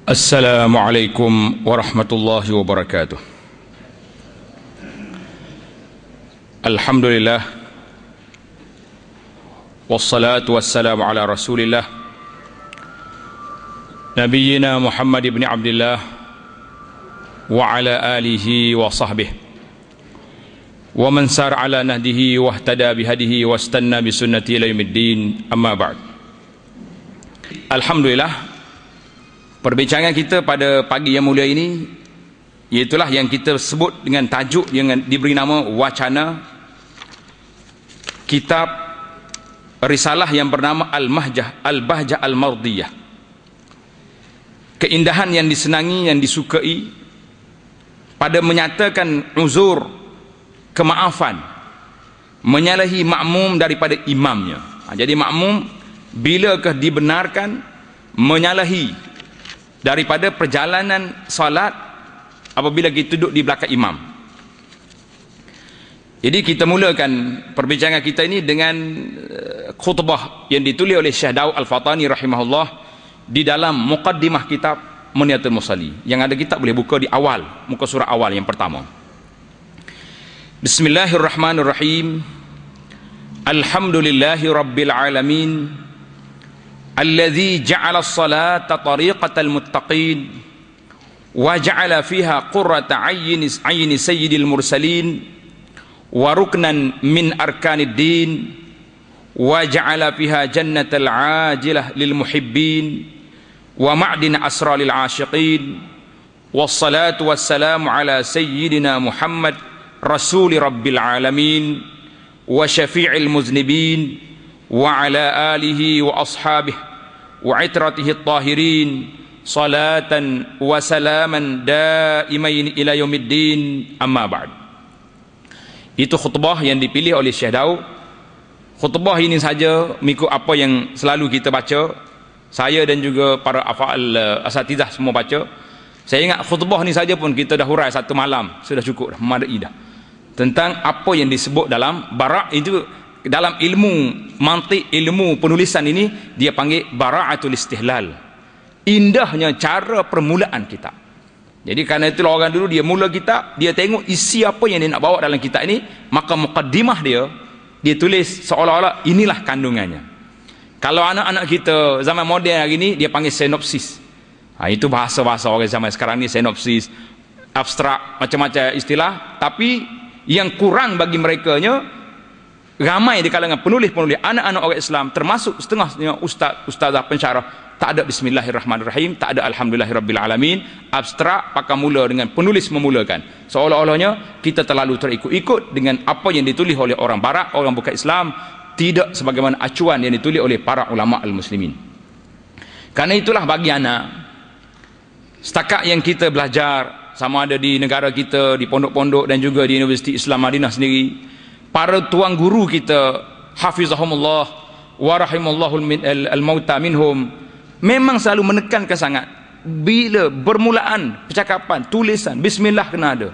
Assalamualaikum warahmatullahi wabarakatuh. Alhamdulillah, wassalatu wassalamu ala rasulillah Nabiyyina Muhammad ibn Abdillah wa ala alihi wa sahbihi wa man sar ala nahdihi wa ihtada bihadihi wa istanna bisunnati ila yaumiddin, amma ba'd. Alhamdulillah, perbincangan kita pada pagi yang mulia ini iaitulah yang kita sebut dengan tajuk yang diberi nama wacana kitab risalah yang bernama Al-Bahjah Al-Mardiyah. Keindahan yang disenangi, yang disukai pada menyatakan uzur, kemaafan, menyalahi makmum daripada imamnya. Jadi makmum bilakah dibenarkan menyalahi daripada perjalanan salat apabila kita duduk di belakang imam. Jadi kita mulakan perbincangan kita ini dengan khutbah yang ditulis oleh Syekh Daud Al-Fatani rahimahullah di dalam muqaddimah kitab Munyatul Musalli. Yang ada kitab boleh buka di awal, muka surah awal yang pertama. Bismillahirrahmanirrahim. Alhamdulillahi rabbil alamin. الذي جعل الصلاة طريقة المتقين وجعل فيها قرة عين سيد المرسلين وركنا من أركان الدين وجعل فيها جنة العاجلة للمحبين ومعدن أسرار العاشقين والصلاة والسلام على سيدنا محمد رسول رب العالمين وشفيع المذنبين وعلى آله وأصحابه وعترته الطاهرين صلاة وسلاما دائمين إلى يوم الدين، أما بعد. Itu khutbah yang dipilih oleh Syekh Daud. Khutbah ini saja mengikut apa yang selalu kita baca, saya dan juga para asatidah semua baca. Saya ingat khutbah ni saja pun kita dah hurai satu malam, sudah cukup dah, memadai dah, tentang apa yang disebut dalam barak itu. Dalam ilmu mantik, ilmu penulisan ini dia panggil bara'atul istihlal. Indahnya cara permulaan kitab. Jadi kerana itulah orang dulu dia mula kitab, dia tengok isi apa yang dia nak bawa dalam kitab ini, maka muqaddimah dia tulis seolah-olah inilah kandungannya. Kalau anak-anak kita zaman moden hari ini dia panggil sinopsis. Itu bahasa-bahasa orang zaman sekarang ni, sinopsis, abstrak, macam-macam istilah. Tapi yang kurang bagi merekanya, ramai di kalangan penulis-penulis anak-anak orang Islam, termasuk setengahnya ustazah pensyarah, tak ada bismillahirrahmanirrahim, tak ada alhamdulillahirabbilalamin, abstrak, pakai mula dengan penulis memulakan, seolah-olahnya kita terlalu terikut-ikut dengan apa yang ditulis oleh orang barat, orang bukan Islam, tidak sebagaimana acuan yang ditulis oleh para ulama al-muslimin. Karena itulah bagi anak, setakat yang kita belajar, sama ada di negara kita, di pondok-pondok dan juga di Universiti Islam Madinah sendiri, para tuan guru kita hafizahumullah wa rahimallahu al-mauta minhum memang selalu menekankan sangat, bila bermulaan percakapan, tulisan, bismillah kena ada,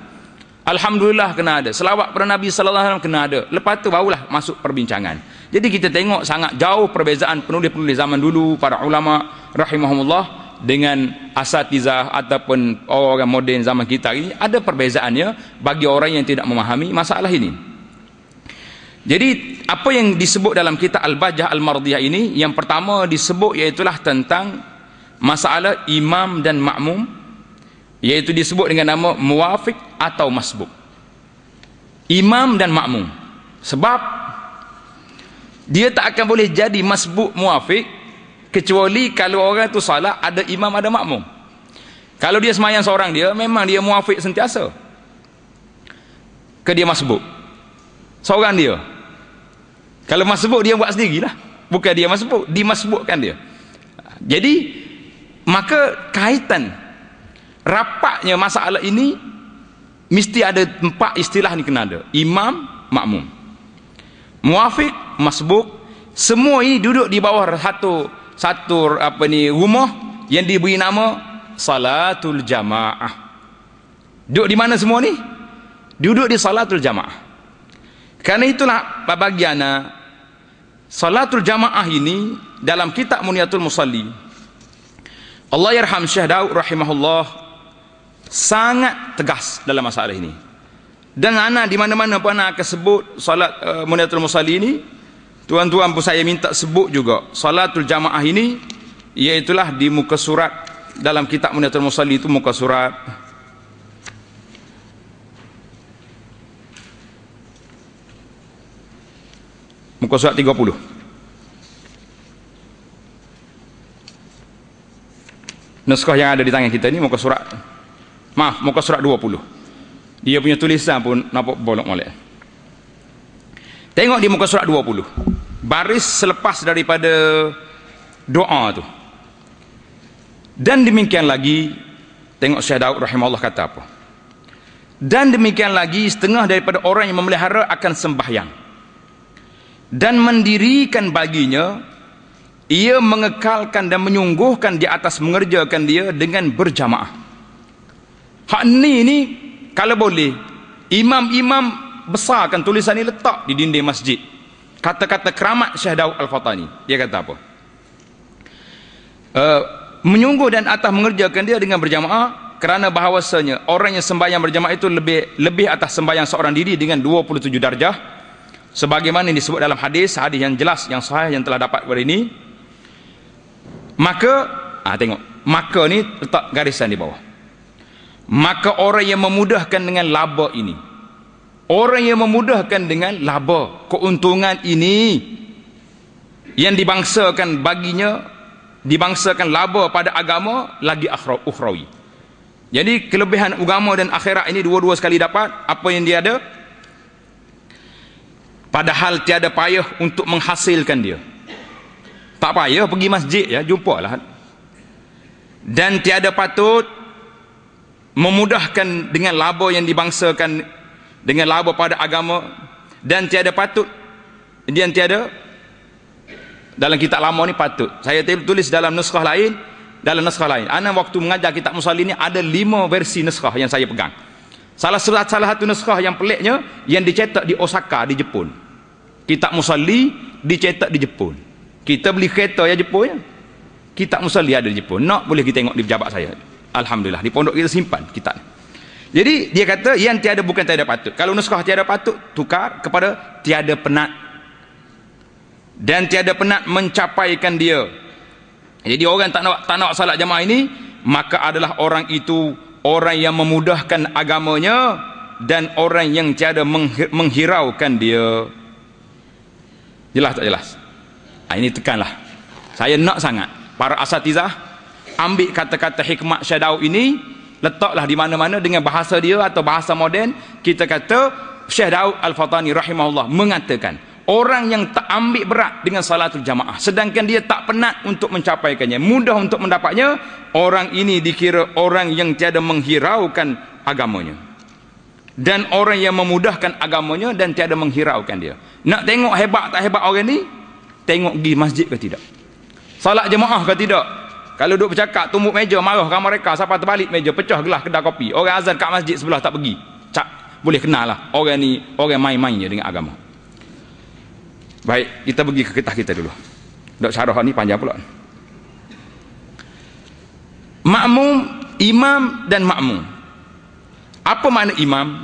alhamdulillah kena ada, selawat pada Nabi sallallahu alaihi wasallam kena ada, lepas tu barulah masuk perbincangan. Jadi kita tengok sangat jauh perbezaan penulis-penulis zaman dulu, para ulama rahimahumullah, dengan asatizah ataupun orang moden zaman kita ini. Ada perbezaannya bagi orang yang tidak memahami masalah ini. Jadi apa yang disebut dalam kitab Al-Bahjah Al-Mardiyah ini, yang pertama disebut iaitulah tentang masalah imam dan makmum, iaitu disebut dengan nama muwafiq atau masbuk. Imam dan makmum, sebab dia tak akan boleh jadi masbuk muwafiq kecuali kalau orang tu salah ada imam ada makmum. Kalau dia semayang seorang dia, memang dia muwafiq sentiasa ke dia masbuk seorang dia. Kalau masbuk dia buat sendirilah, bukan dia masbuk, dimasbukkan dia. Jadi maka kaitan rapatnya masalah ini mesti ada 4 istilah ni kena ada: imam, makmum, muwafiq, masbuk. Semua ini duduk di bawah satu rumah yang diberi nama salatul jamaah. Duduk di mana semua ni? Duduk di salatul jamaah. Karena itulah bagi anak, salatul jamaah ini dalam kitab Munyatul Musalli Allah yarham Syekh Daud rahimahullah sangat tegas dalam masalah ini. Dan ana di mana-mana pun ana akan sebut solat Muniatul Musalli ini, tuan-tuan pun saya minta sebut juga salatul jamaah ini, iaitulah di muka surat dalam kitab Muniatul Musalli itu, muka surat muka surat 30. Naskah yang ada di tangan kita ni muka surat, muka surat 20. Dia punya tulisan pun nampak bolong-molek. Tengok di muka surat 20, baris selepas daripada doa tu. Dan demikian lagi, tengok Syekh Daud rahimahullah kata apa. Dan demikian lagi setengah daripada orang yang memelihara akan sembahyang dan mendirikan baginya, ia mengekalkan dan menyungguhkan di atas mengerjakan dia dengan berjamaah. Hak ni kalau boleh imam-imam besarkan tulisan ni, letak di dinding masjid. Kata-kata keramat Syekh Daud Al-Fatani, dia kata apa? Menyungguh dan atas mengerjakan dia dengan berjamaah, kerana bahawasanya orang yang sembahyang berjamaah itu lebih atas sembahyang seorang diri dengan 27 darjah, sebagaimana disebut dalam hadis yang jelas, yang sahih, yang telah dapat kepada ini. Maka tengok, maka ni letak garisan di bawah. Maka orang yang memudahkan dengan laba ini, orang yang memudahkan dengan laba, keuntungan ini yang dibangsakan baginya, dibangsakan laba pada agama lagi ukhrawi. Jadi kelebihan agama dan akhirat ini dua-dua sekali dapat. Apa yang dia ada, padahal tiada payah untuk menghasilkan dia. Tak payah pergi masjid, ya, jumpalah. Dan tiada patut memudahkan dengan laba yang dibangsakan dengan laba pada agama, dan tiada patut, dan tiada dalam kitab lama ni patut. Saya tulis dalam naskah lain, ana waktu mengajar kitab Musalli ni ada 5 versi naskah yang saya pegang. Salah satu naskah yang peliknya yang dicetak di Osaka di Jepun. Kitab Musalli dicetak di Jepun. Kita beli kereta ya Jepun ya. Kitab Musalli ada di Jepun. Nak boleh kita tengok di pejabat saya. Alhamdulillah, di pondok kita simpan kitab. Jadi dia kata yang tiada bukan tiada patut. Kalau naskah tiada patut, tukar kepada tiada penat. Dan tiada penat mencapaikan dia. Jadi orang tak nak salat jamaah ini, maka adalah orang itu orang yang memudahkan agamanya dan orang yang tiada menghiraukan dia. Jelas tak jelas? Ini tekanlah. Saya nak sangat para asatizah ambil kata-kata hikmat Syekh Daud ini, letaklah di mana-mana dengan bahasa dia atau bahasa moden. Kita kata Syekh Daud Al-Fatani rahimahullah mengatakan, orang yang tak ambil berat dengan salatul jamaah sedangkan dia tak penat untuk mencapaikannya, mudah untuk mendapatnya, orang ini dikira orang yang tiada menghiraukan agamanya, dan orang yang memudahkan agamanya dan tiada menghiraukan dia. Nak tengok hebat tak hebat orang ni, tengok pergi masjid ke tidak, salat jemaah ke tidak. Kalau duduk bercakap tumbuk meja, marahkan mereka, siapa terbalik meja, pecah gelas kedai kopi, orang azan kat masjid sebelah tak pergi, boleh kenal lah orang ni orang main-main je dengan agama. Baik, kita pergi ke kitab kita dulu. Dok syarah ni panjang pula. Makmum, imam dan makmum. Apa makna imam?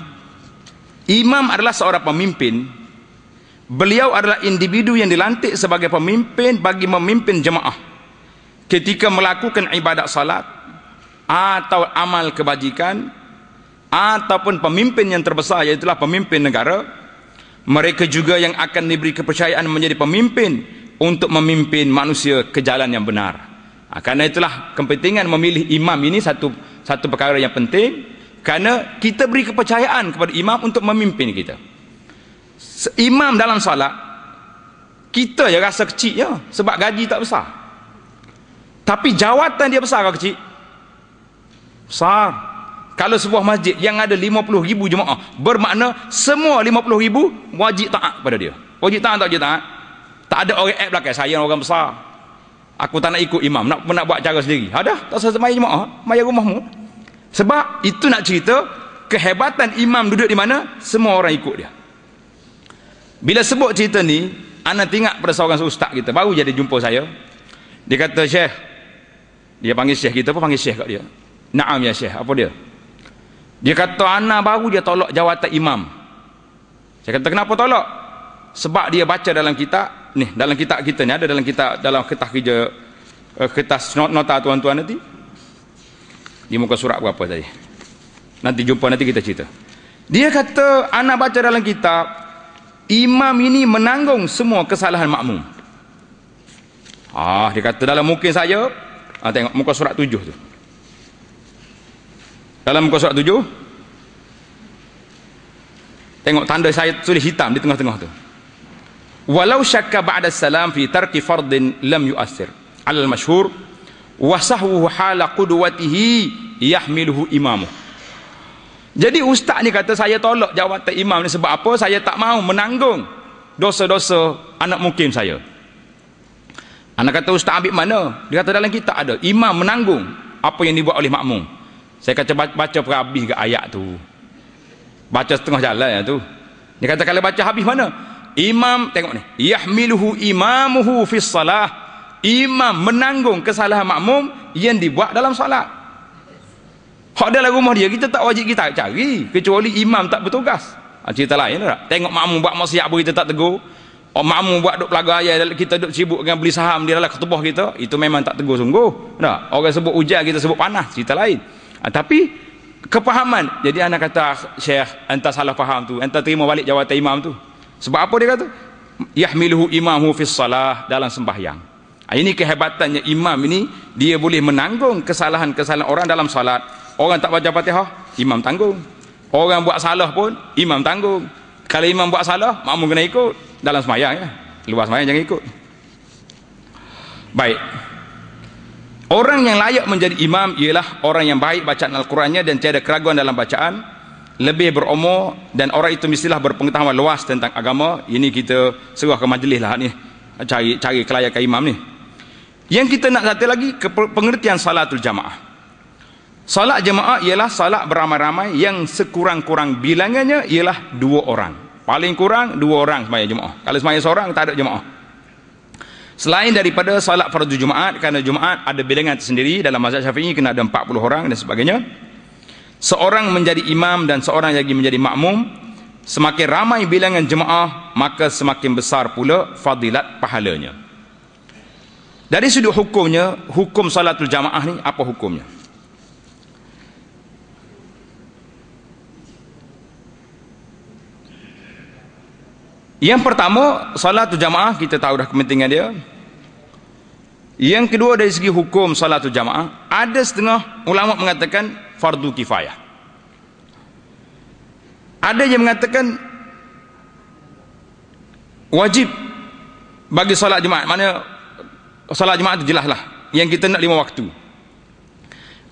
Imam adalah seorang pemimpin. Beliau adalah individu yang dilantik sebagai pemimpin bagi memimpin jemaah ketika melakukan ibadat salat atau amal kebajikan, ataupun pemimpin yang terbesar, iaitulah pemimpin negara. Mereka juga yang akan diberi kepercayaan menjadi pemimpin untuk memimpin manusia ke jalan yang benar. Karena itulah kepentingan memilih imam ini satu perkara yang penting, kerana kita beri kepercayaan kepada imam untuk memimpin kita. Imam dalam salat kita je rasa kecil je sebab gaji tak besar, tapi jawatan dia besar ke kecil? Besar. Kalau sebuah masjid yang ada 50,000 jemaah, bermakna semua 50,000 wajib taat pada dia. Wajib taat tak wajib taat? Tak ada orang app belakang, saya orang besar, aku tak nak ikut imam, nak buat cara sendiri. Dah, tak usah sembahyang jemaah, maya rumahmu. Sebab itu nak cerita kehebatan imam duduk di mana, semua orang ikut dia. Bila sebut cerita ni, ana teringat pada seorang ustaz kita baru jadi jumpa saya. Dia kata, Syekh, Dia panggil syekh, kita pun panggil syekh kat dia. Naam ya syekh, apa dia? Dia kata ana baru dia tolak jawatan imam. Saya kata kenapa tolak? Sebab dia baca dalam kitab ni, dalam kitab kita ni ada dalam kitab, dalam kertas kerja, kertas nota tuan-tuan nanti. Di muka surat berapa tadi? Nanti jumpa, nanti kita cerita. Dia kata ana baca dalam kitab imam ini menanggung semua kesalahan makmum. Dia kata dalam mungkin saya, tengok muka surat 7 tu. Dalam muka surat 7, tengok tanda saya tulis hitam di tengah-tengah tu. Walau syakka ba'da salam fi tarki fardin lam yu'assir 'ala al-mashhur wa sahwuhu hala qudwatihi yahmiluhu imamuh. Jadi ustaz ni kata saya tolak jawatan imam ni sebab apa? Saya tak mahu menanggung dosa-dosa anak mukim saya. Anak kata ustaz ambil mana? Dia kata dalam kitab ada imam menanggung apa yang dibuat oleh makmum. Saya kata baca perhabis ke ayat tu. Baca setengah jalan tu. Dia kata kalau baca habis mana? Imam, tengok ni, yahmiluhu imamuhu fis salah. Imam menanggung kesalahan makmum yang dibuat dalam solat. Hak dalam rumah dia kita tak wajib kita cari, kecuali imam tak bertugas. Cerita lain tak? Tengok makmum buat maksiat pun kita tak tegur. Makmum buat duk pelaga ayat, kita duk sibuk dengan beli saham dia dalam ketubah kita, itu memang tak tegur sungguh. Tak? Orang sebut hujan, kita sebut panas, cerita lain. Tapi kepahaman. Jadi anak kata syekh, anta salah faham tu, anta terima balik jawatan imam tu. Sebab apa dia kata? Yahmiluhu imamu fis salah, dalam sembahyang. Ini kehebatannya imam ini, dia boleh menanggung kesalahan-kesalahan orang dalam salat. Orang tak baca Fatihah, imam tanggung. Orang buat salah pun imam tanggung. Kalau imam buat salah, makmum kena ikut dalam sembahyang ya. Luar sembahyang jangan ikut. Baik. Orang yang layak menjadi imam ialah orang yang baik bacaan Al-Qurannya dan tiada keraguan dalam bacaan, lebih berumur, dan orang itu mestilah berpengetahuan luas tentang agama. Ini kita serah ke majlis lah ni, cari kelayakan imam ni. Yang kita nak satu lagi, pengertian salatul jamaah. Salat jamaah ialah salat beramai-ramai yang sekurang-kurang bilangannya ialah 2 orang. Paling kurang 2 orang sembahyang jemaah. Kalau sembahyang seorang tak ada jemaah. Selain daripada salat fardu Jumaat, kerana Jumaat ada bilangan tersendiri, dalam mazhab Syafi'i kena ada 40 orang dan sebagainya. Seorang menjadi imam dan seorang lagi menjadi makmum. Semakin ramai bilangan jemaah, maka semakin besar pula fadilat pahalanya. Dari sudut hukumnya, hukum salatul jamaah ni apa hukumnya? Yang pertama, salatul jamaah kita tahu dah kepentingan dia. Yang kedua, dari segi hukum salatul jamaah, ada setengah ulama mengatakan fardu kifayah. Ada yang mengatakan wajib bagi solat jemaah. Mana solat jemaah itu jelaslah yang kita nak 5 waktu.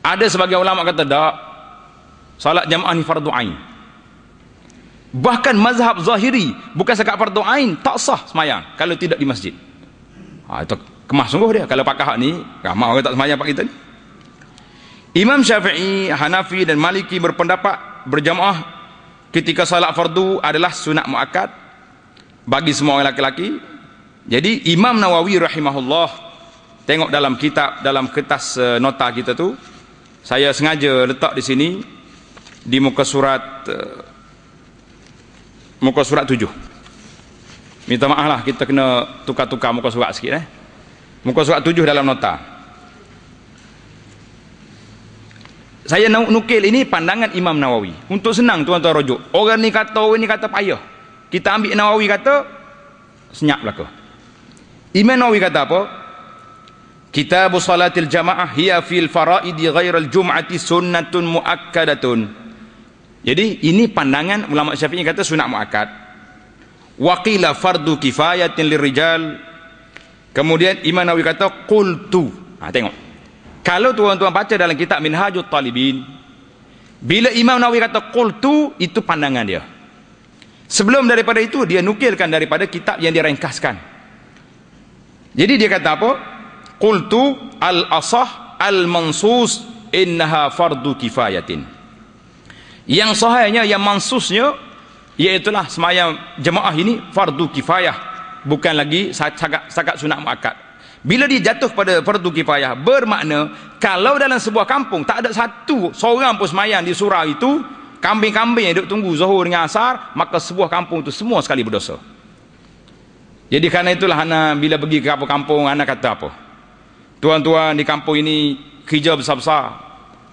Ada sebagian ulama kata tak, solat jemaah ni fardu ain. Bahkan mazhab zahiri bukan sekat fardu ain, tak sah semayang kalau tidak di masjid. Itu kemas sungguh dia. Kalau pakai hak ni, ramai orang tak semayang pak kita ni. Imam Syafi'i, Hanafi dan Maliki berpendapat berjamaah ketika salat fardu adalah sunat muakkad bagi semua orang lelaki. Jadi Imam Nawawi rahimahullah, tengok dalam kitab, dalam kertas nota kita tu, saya sengaja letak di sini di muka surat 7. Minta maaf lah, kita kena tukar-tukar muka surat sikit Muka surat 7 dalam nota. Saya nukil ini pandangan Imam Nawawi. Untuk senang tuan-tuan rujuk. Orang ni kata payah. Kita ambil Nawawi kata, senyap belaka. Imam Nawawi kata apa? Kitabu salatil jamaah hiya fil faraidi ghairal jum'ati sunnatun muakkadatun. Jadi ini pandangan ulama Syafi'i kata sunat muakkad. Wa qila fardu kifayatin lirijal. Kemudian Imam Nawawi kata qultu. Tengok. Kalau tuan-tuan baca dalam kitab Minhajut Talibin, bila Imam Nawawi kata qultu, itu pandangan dia. Sebelum daripada itu dia nukilkan daripada kitab yang direngkaskan. Jadi dia kata apa? Qultu al-asah al-mansus innaha fardu kifayatin. Yang sahihnya, yang mansusnya, iaitulah semayang jemaah ini fardu kifayah, bukan lagi sakat sunat muakkad. Bila dia jatuh pada fardu kifayah, bermakna kalau dalam sebuah kampung tak ada satu seorang pun sembahyang di surau itu, kambing-kambing yang duduk tunggu zuhur dengan asar, maka sebuah kampung itu semua sekali berdosa. Jadi kerana itulah ana bila pergi ke kampung-kampung, ana kata apa? Tuan-tuan di kampung ini kerja besar-besar,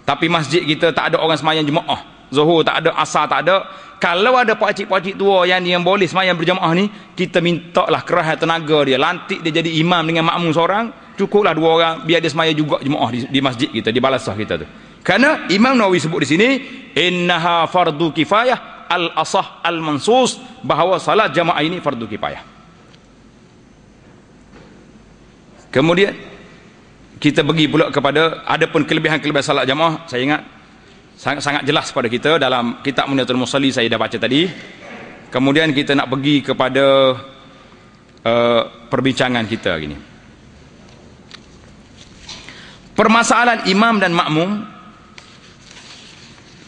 tapi masjid kita tak ada orang sembahyang jemaah. Zuhur tak ada, asar tak ada. Kalau ada pakcik-pakcik tua yang boleh sembahyang berjemaah ni, kita mintalah kerahan tenaga dia, lantik dia jadi imam dengan makmum seorang, cukuplah 2 orang, biar dia sembahyang juga jemaah di masjid kita, di balasah kita tu. Kerana Imam Nawawi sebut di sini, innaha fardu kifayah al-asah al-mansus, bahawa salat jamaah ini fardu kifayah. Kemudian kita pergi pula kepada adapun kelebihan-kelebihan salat jamaah. Saya ingat sangat jelas pada kita dalam kitab Muniatul Musalli, saya dah baca tadi. Kemudian kita nak pergi kepada perbincangan kita gini. Permasalahan imam dan makmum.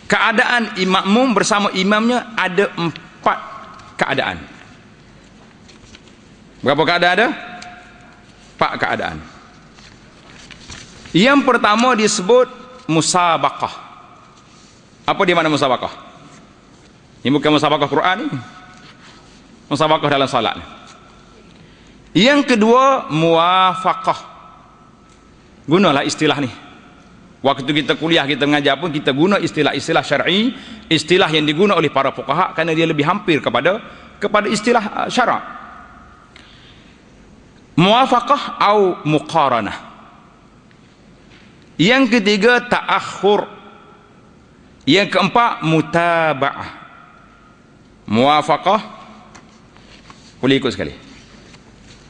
Keadaan makmum bersama imamnya ada 4 keadaan. Berapa keadaan ada? 4 keadaan. Yang pertama disebut musabaqah. Apa dia makna musabaqah? Ini bukan musabaqah Quran ni. Musabaqah dalam salat. Yang kedua muwafaqah. Gunalah istilah ni. Waktu kita kuliah, kita mengajar pun kita guna istilah-istilah syar'i, istilah yang digunakan oleh para fuqaha kerana dia lebih hampir kepada istilah syarak. Muwafaqah atau muqaranah. Yang ketiga ta'akhur. Yang keempat mutaba'ah. Muwafaqah, boleh ikut sekali.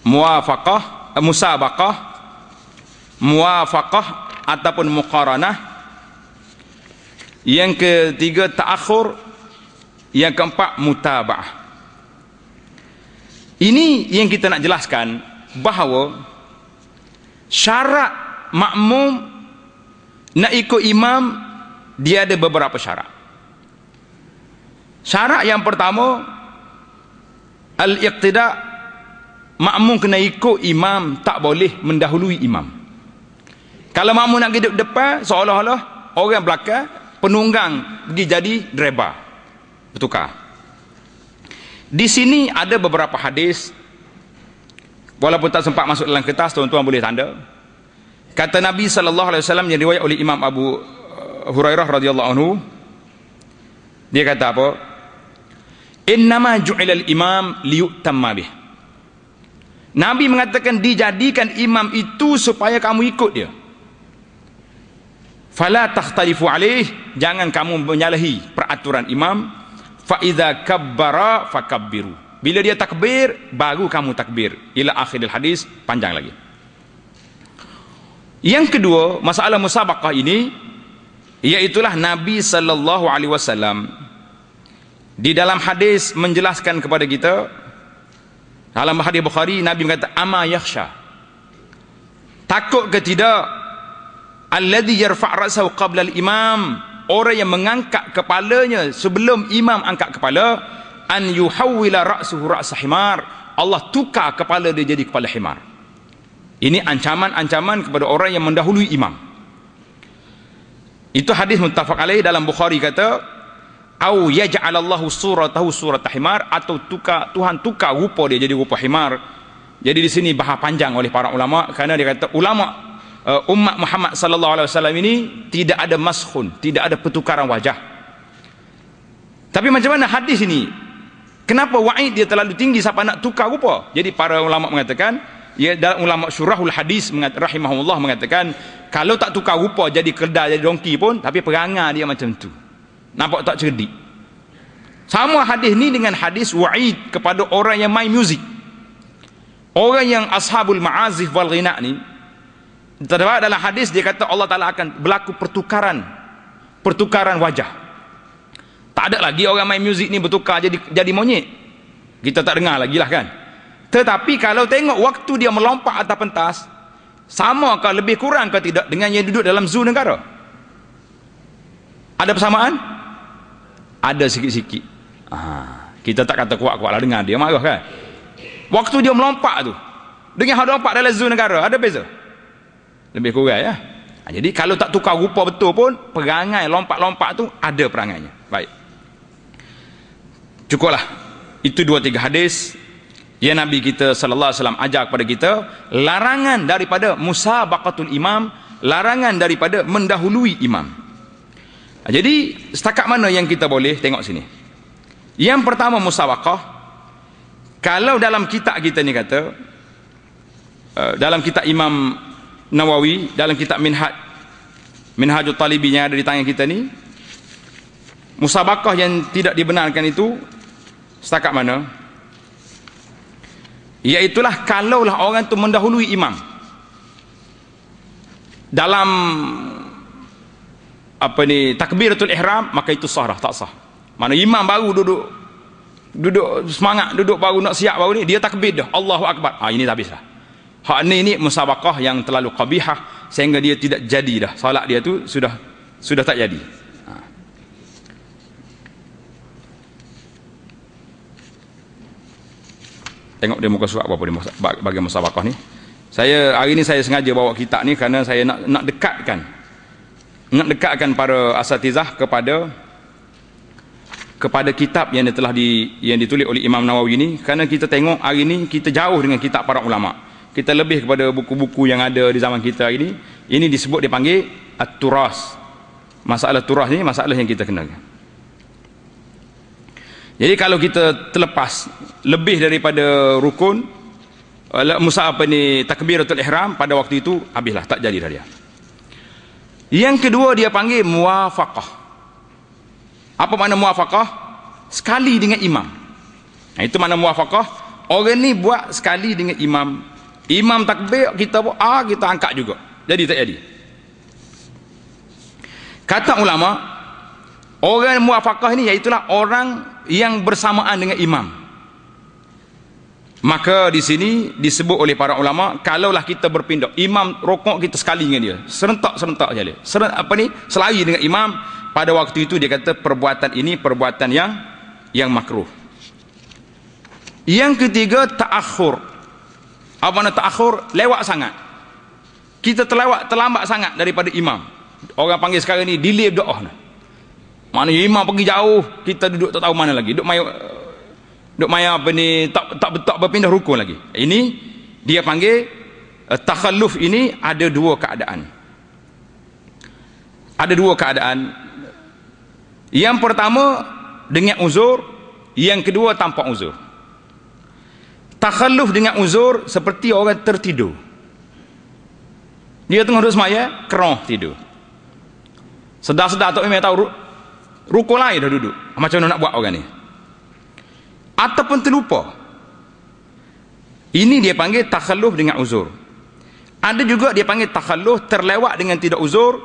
Muwafaqah, musabaqah, muwafaqah ataupun muqaranah. Yang ketiga ta'akhur. Yang keempat mutaba'ah. Ini yang kita nak jelaskan, bahawa syarat makmum nak ikut imam, dia ada beberapa syarat. Syarat yang pertama, al-iqtida, makmum kena ikut imam, tak boleh mendahului imam. Kalau makmum nak pergi depan, seolah-olah orang belakang penunggang pergi jadi driver, bertukar. Di sini ada beberapa hadis, walaupun tak sempat masuk dalam kertas, tuan-tuan boleh tanda. Kata Nabi SAW yang riwayat oleh Imam Abu Hurairah radhiyallahu anhu, dia kata apa? Innama ju'ilal imam liyutamma bih. Nabi mengatakan dijadikan imam itu supaya kamu ikut dia. Fala takhtalifu alaih, jangan kamu menyalahi peraturan imam. Fa idza kabbara fakabbiru. Bila dia takbir, baru kamu takbir. Ila akhiril hadis, panjang lagi. Yang kedua, masalah musabaqah ini, iaitulah Nabi sallallahu alaihi wasallam di dalam hadis menjelaskan kepada kita, dalam hadis Bukhari, Nabi berkata, ama yakhsha, takut ke tidak, alladhi yarfa' ra'sahu qabla al-imam, orang yang mengangkat kepalanya sebelum imam angkat kepala, an yuhawwila ra'suhu ra'sa himar, Allah tukar kepala dia jadi kepala himar. Ini ancaman-ancaman kepada orang yang mendahului imam. Itu hadis muttafaq alaih dalam Bukhari, kata au yaj'alallahu suratahu surata himar, atau Tuhan tukar rupa dia jadi rupa himar. Jadi di sini bahas panjang oleh para ulama, kerana dia kata ulama umat Muhammad sallallahu alaihi wasallam ini tidak ada maskhun, tidak ada pertukaran wajah. Tapi macam mana hadis ini? Kenapa wa'id dia terlalu tinggi sampai nak tukar rupa? Jadi para ulama mengatakan, ya, dalam ulama syurahul hadis rahimahullah mengatakan, kalau tak tukar rupa jadi keldai, jadi dongki pun, tapi perangai dia macam tu, nampak tak cerdik. Sama hadis ni dengan hadis wa'id kepada orang yang main muzik, orang yang ashabul ma'azif wal ghina ni. Terdapat dalam hadis, dia kata Allah Ta'ala akan berlaku pertukaran wajah. Tak ada lagi orang main muzik ni bertukar jadi monyet, kita tak dengar lagi lah kan. Tetapi kalau tengok waktu dia melompat atas pentas, sama ke lebih kurang ke tidak dengan yang duduk dalam zoo negara? Ada persamaan? Ada sikit-sikit. Kita tak kata kuat-kuat lah dengar dia marah kan. Waktu dia melompat tu, dengan hak lompat dalam zon negara, ada beza? Lebih kurang ya. Jadi kalau tak tukar rupa betul pun, perangai lompat-lompat tu ada perangainya. Baik. Cukuplah. Itu 2-3 hadis yang Nabi kita sallallahu alaihi wasallam ajar kepada kita, larangan daripada musabaqatul imam, larangan daripada mendahului imam. Jadi setakat mana yang kita boleh tengok sini. Yang pertama musabaqah, kalau dalam kitab kita ni kata, dalam kitab Imam Nawawi, dalam kitab Minhajut Talibi yang ada di tangan kita ni, musabaqah yang tidak dibenarkan itu setakat mana? Iaitulah kalaulah orang tu mendahului imam dalam takbiratul ihram, maka itu sah dah, tak sah. Mana imam baru duduk semangat, duduk baru nak siap baru ni, dia takbir dah, Allahu Akbar. Ini dah habis dah. Hak ni musabaqah yang terlalu qabihah sehingga dia tidak jadi dah. Salat dia tu sudah tak jadi. Tengok dia muka surat apa dia bagi musabaqah ni. Hari ni saya sengaja bawa kitab ni kerana saya nak dekatkan para asatizah kepada kitab yang ditulis oleh Imam Nawawi ni, kerana kita tengok hari ni kita jauh dengan kitab para ulama. Kita lebih kepada buku-buku yang ada di zaman kita hari ni. Ini disebut dipanggil at-turas. Masalah turas ni masalah yang kita kenal. Jadi kalau kita terlepas lebih daripada rukun takbiratul ihram pada waktu itu, habislah, tak jadi dah dia. Yang kedua dia panggil muwafaqah. Apa makna muwafaqah? Sekali dengan imam. Nah, itu makna muwafaqah. Orang ni buat sekali dengan imam. Imam takbir, kita buat kita angkat juga. Jadi tak jadi. Kata ulama, orang muwafaqah ni iaitulah orang yang bersamaan dengan imam. Maka di sini disebut oleh para ulama, kalaulah kita berpindah, imam rokok kita sekali dengan dia, serentak je dia. Selari dengan imam, pada waktu itu dia kata perbuatan ini perbuatan yang makruh. Yang ketiga ta'akhur. Apa makna ta'akhur? Lewat sangat. Kita terlambat sangat daripada imam. Orang panggil sekarang ni delay doa. Maknanya imam pergi jauh, kita duduk tak tahu mana lagi. Duduk tak berpindah rukun lagi. Ini dia panggil takhalluf. Ini ada dua keadaan. Ada dua keadaan. Yang pertama dengan uzur, yang kedua tanpa uzur. Takhalluf dengan uzur seperti orang tertidur. Dia tengah duduk semaya, keroh tidur. Sedar-sedar tak memang tahu rukun lain dah duduk. Macam mana nak buat orang ni? Ataupun terlupa. Ini dia panggil takhalluf dengan uzur. Ada juga dia panggil takhalluf terlewat dengan tidak uzur.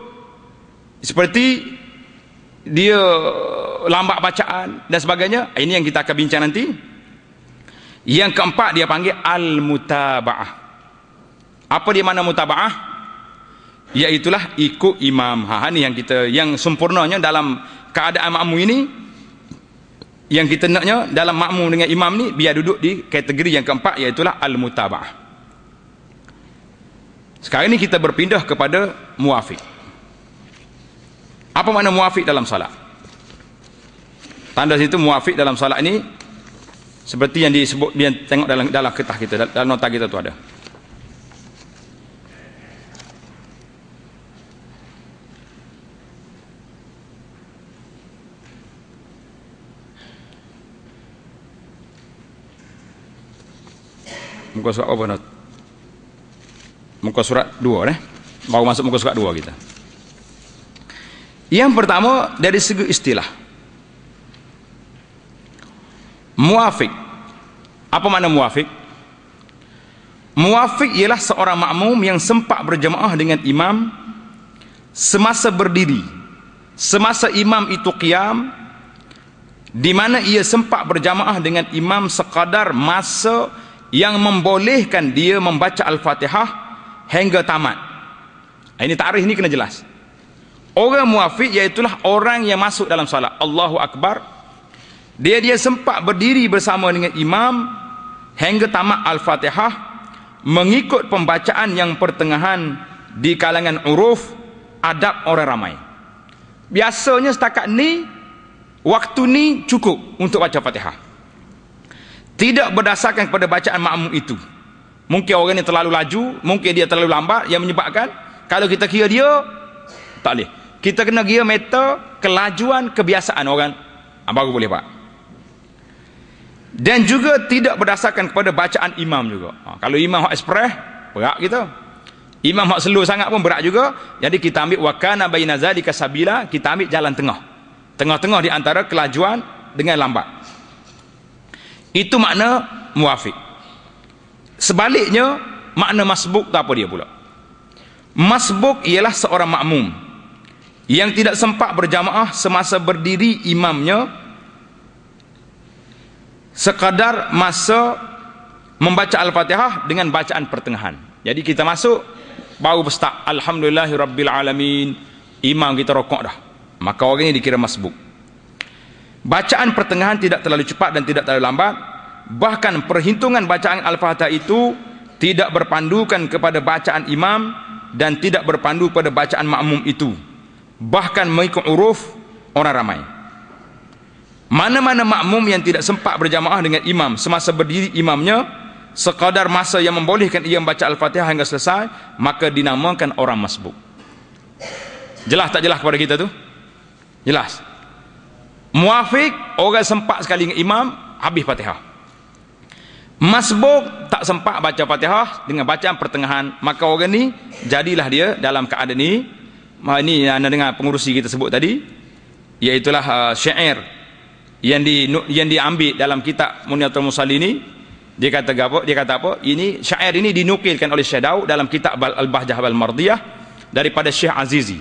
Seperti dia lambat bacaan dan sebagainya. Ini yang kita akan bincang nanti. Yang keempat dia panggil al-mutaba'ah. Apa dia makna mutaba'ah? Iaitulah ikut imam. Ini yang sempurnanya dalam keadaan makmum ini. Yang kita naknya dalam makmum dengan imam ni, biar duduk di kategori yang keempat, iaitulah al-mutaba'ah. Sekarang ni kita berpindah kepada muwafiq. Apa makna muwafiq dalam salat? Tanda situ muwafiq dalam salat ini seperti yang disebut, dia tengok dalam kertas kita, dalam nota kita tu ada. Muka surat apa not? Muka surat 2 baru masuk muka surat 2 kita. Yang pertama dari segi istilah. Muwafiq. Apa makna muwafiq? Muwafiq ialah seorang makmum yang sempat berjemaah dengan imam semasa berdiri, semasa imam itu qiyam, di mana ia sempat berjamaah dengan imam sekadar masa yang membolehkan dia membaca Al-Fatihah hingga tamat. Ini takrif ni kena jelas. Orang muwafiq iaitulah orang yang masuk dalam salat Allahu Akbar, dia sempat berdiri bersama dengan imam hingga tamat Al-Fatihah, mengikut pembacaan yang pertengahan di kalangan uruf adab orang ramai. Biasanya setakat ni, waktu ni cukup untuk baca Fatihah. Tidak berdasarkan kepada bacaan makmum itu. Mungkin orang ni terlalu laju, mungkin dia terlalu lambat, yang menyebabkan kalau kita kira dia, tak boleh. Kita kena kira meter kelajuan kebiasaan orang, baru boleh pak. Dan juga tidak berdasarkan kepada bacaan imam juga. Kalau imam hak express, berat kita. Imam hak slow sangat pun berat juga. Jadi kita ambil wakana baina zalika sabila, kita ambil jalan tengah. Tengah-tengah di antara kelajuan dengan lambat. Itu makna muwafiq. Sebaliknya, makna masbuk tu apa dia pula? Masbuk ialah seorang makmum yang tidak sempat berjamaah semasa berdiri imamnya, sekadar masa membaca Al-Fatihah dengan bacaan pertengahan. Jadi kita masuk, baru start Alhamdulillahirabbil alamin, imam kita rokok dah, maka orang ini dikira masbuk. Bacaan pertengahan tidak terlalu cepat dan tidak terlalu lambat. Bahkan perhitungan bacaan Al-Fatihah itu tidak berpandukan kepada bacaan imam dan tidak berpandu pada bacaan makmum itu, bahkan mengikut uruf orang ramai. Mana-mana makmum yang tidak sempat berjamaah dengan imam semasa berdiri imamnya, sekadar masa yang membolehkan ia membaca Al-Fatihah hingga selesai, maka dinamakan orang masbuk. Jelas tak jelas kepada kita tu? Jelas. Muwafiq, orang sempat sekali dengan imam, habis Fatihah. Masbuk tak sempat baca Fatihah dengan bacaan pertengahan, maka orang ni jadilah dia dalam keadaan ni. Ini anda dengar pengurusi kita sebut tadi, iaitulah syair yang diambil dalam kitab Muniyatul Musalli ni. Dia kata apa? Dia kata apa? Ini syair ini dinukilkan oleh Syekh Daud dalam kitab Al-Bahjah Al-Mardiyah daripada Syekh Azizi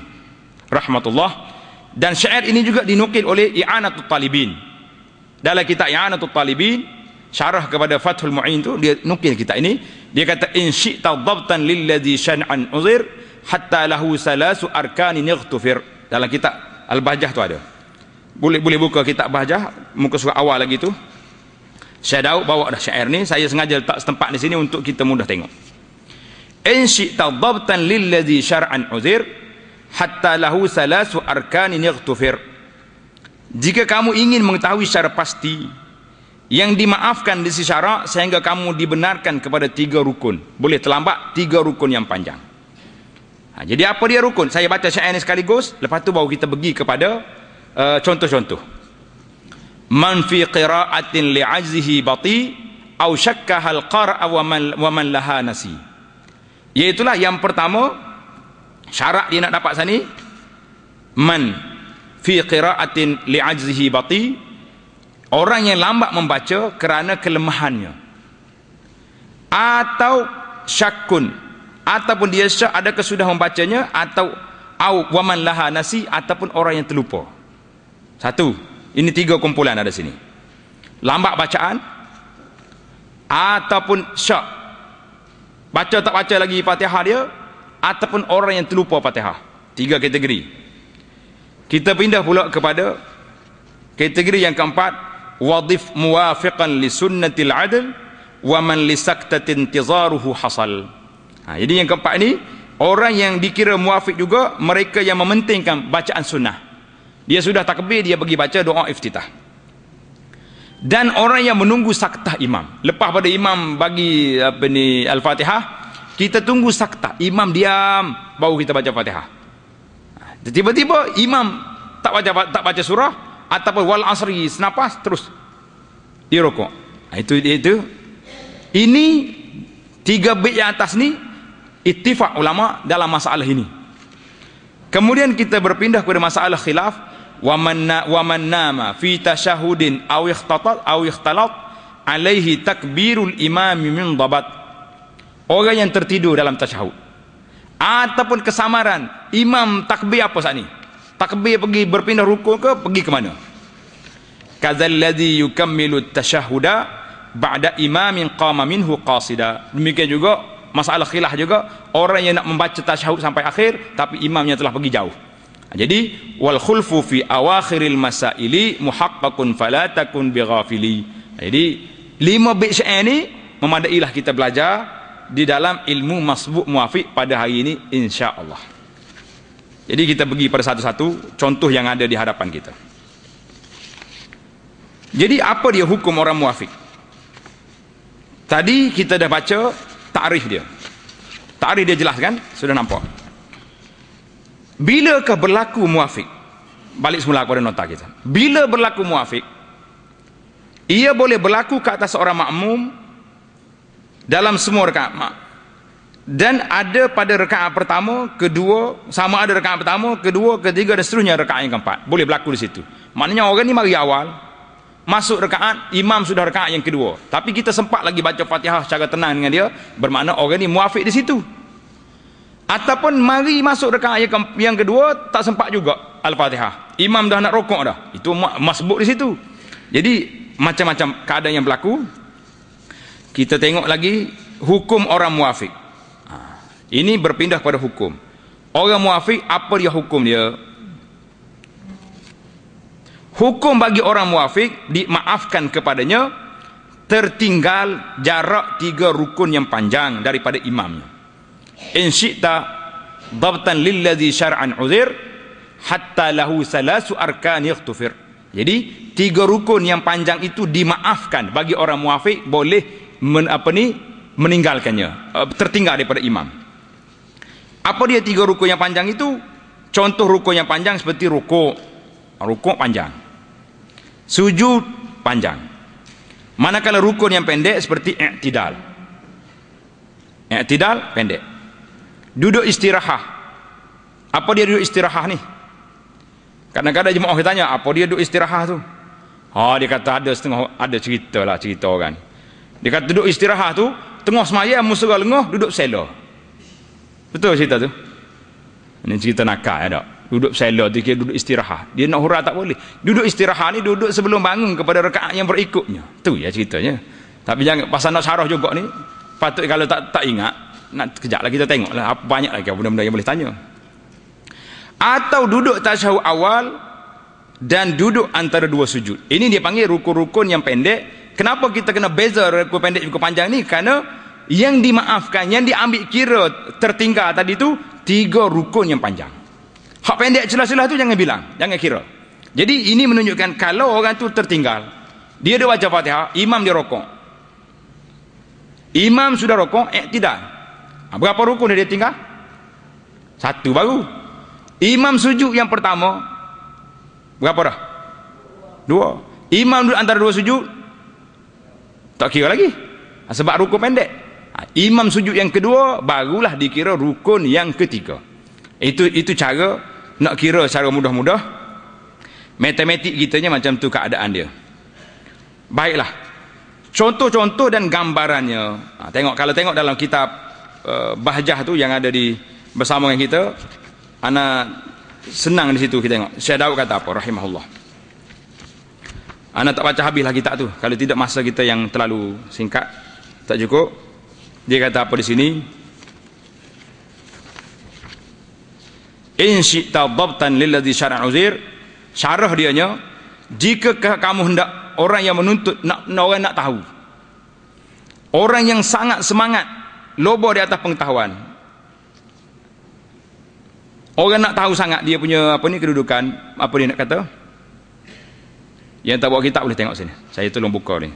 rahmatullah. Dan syair ini juga dinukil oleh I'anatul Talibin. Dalam kitab I'anatul Talibin, syarah kepada Fathul Mu'in tu, dia nukil kitab ini. Dia kata in syi'ta dhabtan lilladhi syan'an uzir hatta lahu salasu arkani nightufir. Dalam kitab Al-Bahjah tu ada. Boleh buka kitab Bahjah, muka surat awal lagi tu. Syekh Daud bawa dah syair ni, saya sengaja letak setempat di sini untuk kita mudah tengok. In syi'ta dhabtan lilladhi syar'an uzir hatta lahu salasu arkanin yaghtufir. Jika kamu ingin mengetahui secara pasti yang dimaafkan di sisi syarak sehingga kamu dibenarkan kepada 3 rukun, boleh terlambat 3 rukun yang panjang. Jadi apa dia rukun? Saya baca syair ini sekaligus, lepas tu baru kita pergi kepada contoh-contoh. Man fi qira'atin li'ajzihi bati aw syakkaha al-qara'a wa man laha nasi. Iaitulah yang pertama, syarat dia nak dapat sini, man fi qira'atin li'ajzihi bati, orang yang lambat membaca kerana kelemahannya, atau syakun, ataupun dia syak adakah sudah membacanya, atau au waman laha nasi, ataupun orang yang terlupa. Satu, ini 3 kumpulan ada sini. Lambat bacaan, ataupun syak, baca tak baca lagi Fatihah dia, ataupun orang yang terlupa Fatihah. 3 kategori. Kita pindah pula kepada kategori yang keempat, wadif muwafiqan li sunnatil adl wa man li saktatin intizaruhu hasal. Jadi yang keempat ni, orang yang dikira muwafiq juga mereka yang mementingkan bacaan sunnah. Dia sudah takbir, dia pergi baca doa iftitah. Dan orang yang menunggu saktah imam. Lepas pada imam bagi Al-Fatihah, kita tunggu saktah, imam diam, baru kita baca Fatihah. Tiba-tiba imam tak baca surah, ataupun wal asri senapas terus di rukuk. Itu ini 3 bait yang atas ni ittifaq ulama dalam masalah ini. Kemudian kita berpindah kepada masalah khilaf, wa man nama fi tasyahudin aw ikhtalat alaihi takbirul imam min dhabat. Orang yang tertidur dalam tasyahud ataupun kesamaran, imam takbir apa saat ni? Takbir pergi berpindah rukuk ke pergi ke mana? Kadzalladzi yukammilu at-tashahhuda ba'da imamin qama minhu qasida. Demikian juga masalah khilaf juga, orang yang nak membaca tasyahud sampai akhir tapi imamnya telah pergi jauh. Jadi wal khulfu fi awakhiril masaili muhaqqaqun fala takun bighafili. Jadi 5 bait syair ni memadailah kita belajar di dalam ilmu masbuk muafiq pada hari ini insya-Allah. Jadi kita pergi pada satu-satu contoh yang ada di hadapan kita. Jadi apa dia hukum orang muafiq? Tadi kita dah baca takrif dia. Takrif dia jelas kan? Sudah nampak. Bilakah berlaku muafiq? Balik semula kepada nota kita. Bila berlaku muafiq, ia boleh berlaku ke atas seorang makmum dalam semua rakaat. Dan ada pada rakaat pertama, kedua, sama ada rakaat pertama, kedua, ketiga dan seterusnya rakaat yang keempat. Boleh berlaku di situ. Maknanya orang ni mari awal, masuk rakaat, imam sudah rakaat yang kedua. Tapi kita sempat lagi baca Fatihah secara tenang dengan dia, bermakna orang ni muafiq di situ. Ataupun mari masuk rakaat yang kedua, tak sempat juga Al-Fatihah. Imam dah nak rokok dah. Itu masbuk di situ. Jadi macam-macam keadaan yang berlaku. Kita tengok lagi hukum orang muafiq. Ini berpindah pada hukum. Orang muafiq, apa dia hukum dia? Hukum bagi orang muafiq, dimaafkan kepadanya tertinggal jarak 3 rukun yang panjang daripada imamnya. In syi'ta dhabtan lilladhi syar'an uzir hatta lahu salasu arkan yakhtufir. Jadi 3 rukun yang panjang itu dimaafkan bagi orang muafiq, boleh meninggalkannya, tertinggal daripada imam. Apa dia 3 rukun yang panjang itu? Contoh rukun yang panjang seperti rukuk panjang, sujud panjang. Manakala rukun yang pendek seperti i'tidal pendek. Duduk istirahat. Apa dia duduk istirahat ni? Kadang-kadang jemaah kita tanya, apa dia duduk istirahat tu? Dia kata ada cerita orang. Dia kata duduk istirahat tu, tengah semaya musra lengah, duduk sela. Betul cerita tu? Ini cerita nakal ya tak? Duduk sela tu kira duduk istirahat. Dia nak hurah tak boleh. Duduk istirahat ni duduk sebelum bangun kepada rakaat yang berikutnya. Tu ya ceritanya. Tapi jangan pasal nak syarah juga ni. Patut kalau tak ingat, nak kejap lah kita tengok lah, banyak lagi benda-benda yang boleh tanya. Atau duduk tasyahud awal dan duduk antara 2 sujud. Ini dia panggil rukun-rukun yang pendek. Kenapa kita kena beza rukun pendek rukun panjang ni? Kerana yang dimaafkan, yang diambil kira tertinggal tadi tu 3 rukun yang panjang. Hak pendek celah-celah tu jangan bilang, jangan kira. Jadi ini menunjukkan kalau orang tu tertinggal, dia ada baca Fatihah, imam dia rokok. Imam sudah rokok, i'tidal. Berapa rukun dia tinggal? 1 baru. Imam sujud yang pertama, berapa dah? 2. Imam duduk antara 2 sujud, tak kira lagi, sebab rukun pendek. Imam sujud yang kedua, barulah dikira rukun yang ketiga. Itu cara nak kira secara mudah-mudah. Matematik kitanya macam tu keadaan dia. Baiklah, contoh-contoh dan gambarannya. Kalau tengok dalam kitab Bahjah tu yang ada di bersama dengan kita, ana senang di situ kita tengok. Syekh Daud kata apa rahimahullah. Ana tak baca habislah kitab tu. Kalau tidak masa kita yang terlalu singkat, tak cukup. Dia kata apa di sini? In syi'ta dhabtan lilladhi syar'an uzir. Syarah dianya, jika kamu hendak orang yang menuntut, orang nak tahu, orang yang sangat semangat, lobo di atas pengetahuan, orang nak tahu sangat dia punya kedudukan, apa dia nak kata. Yang tak bawa kitab boleh tengok sini, saya tolong buka ni.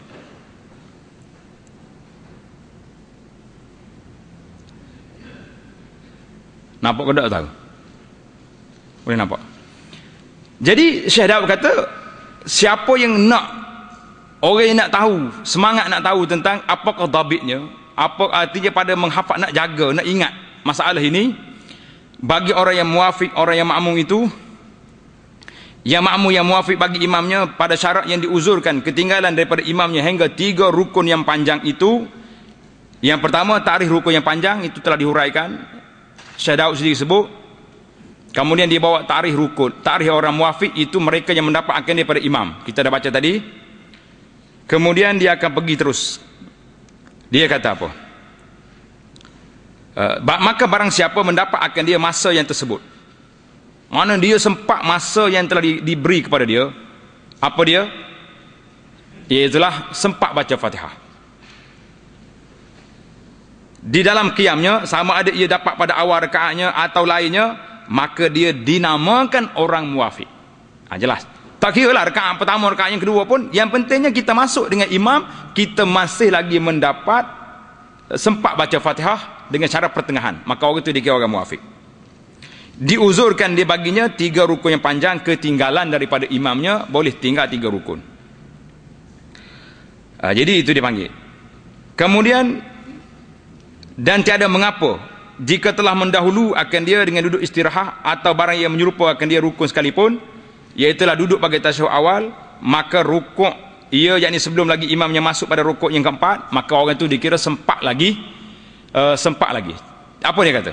Nampak ke tak tahu? Boleh nampak? Jadi Syekh Daud kata, siapa yang nak, orang yang nak tahu, semangat nak tahu tentang apakah dhabitnya, apa artinya pada menghafal, nak jaga, nak ingat masalah ini, bagi orang yang muafiq, orang yang makmum itu, yang makmum yang muafiq bagi imamnya pada syarat yang diuzurkan, ketinggalan daripada imamnya hingga 3 rukun yang panjang itu. Yang pertama, tarikh rukun yang panjang itu telah dihuraikan, Syekh Daud sendiri sebut. Kemudian dia bawa tarikh rukun. Tarikh orang muafiq itu mereka yang mendapat akan daripada imam, kita dah baca tadi. Kemudian dia akan pergi terus. Dia kata apa? Maka barang siapa mendapat akan dia masa yang tersebut, mana dia sempat masa yang telah diberi kepada dia, apa dia? Iaitulah sempat baca Fatihah. di dalam qiyamnya, sama ada ia dapat pada awal rakaatnya atau lainnya, maka dia dinamakan orang muwafiq. Jelas. Tak kira lah rakaat pertama, rakaat yang kedua pun, yang pentingnya kita masuk dengan imam, kita masih lagi mendapat sempat baca Fatihah dengan cara pertengahan, maka orang itu dikira orang muwafiq. Diuzurkan dia baginya 3 rukun yang panjang, ketinggalan daripada imamnya, boleh tinggal 3 rukun. Jadi itu dipanggil. Kemudian, dan tiada mengapa jika telah mendahulu akan dia dengan duduk istirahat atau barang yang menyerupa akan dia rukun sekalipun, iaitulah duduk bagi tasyahud awal, maka rukuk ia, yakni sebelum lagi imamnya masuk pada rukuk yang keempat, maka orang itu dikira sempat lagi. Apa dia kata?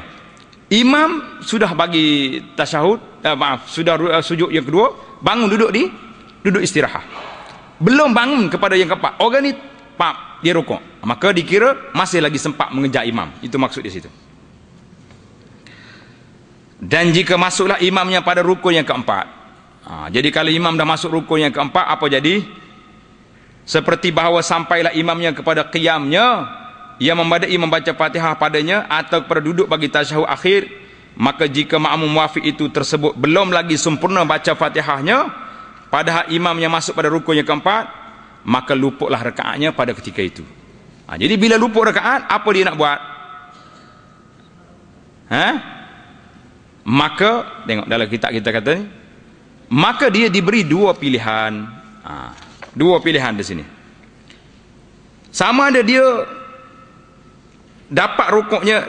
Imam sudah bagi tasyahud, sudah sujud yang kedua, bangun duduk istirahat, belum bangun kepada yang keempat, orang ni dia rukuk, maka dikira masih lagi sempat mengejar imam. Itu maksud di situ. Dan jika masuklah imamnya pada rukun yang keempat, jadi kalau imam dah masuk rukun yang keempat, apa jadi? Seperti bahawa sampailah imamnya kepada qiyamnya, ia membadai membaca Fatihah padanya atau kepada duduk bagi tasyahud akhir, maka jika makmum muwafiq itu tersebut belum lagi sempurna baca Fatihahnya, padahal imamnya masuk pada rukun yang keempat, maka luputlah rakaatnya pada ketika itu. Jadi bila luput rakaat, apa dia nak buat? Maka tengok dalam kitab kita kata ni, maka dia diberi 2 pilihan. 2 pilihan di sini. Sama ada dia dapat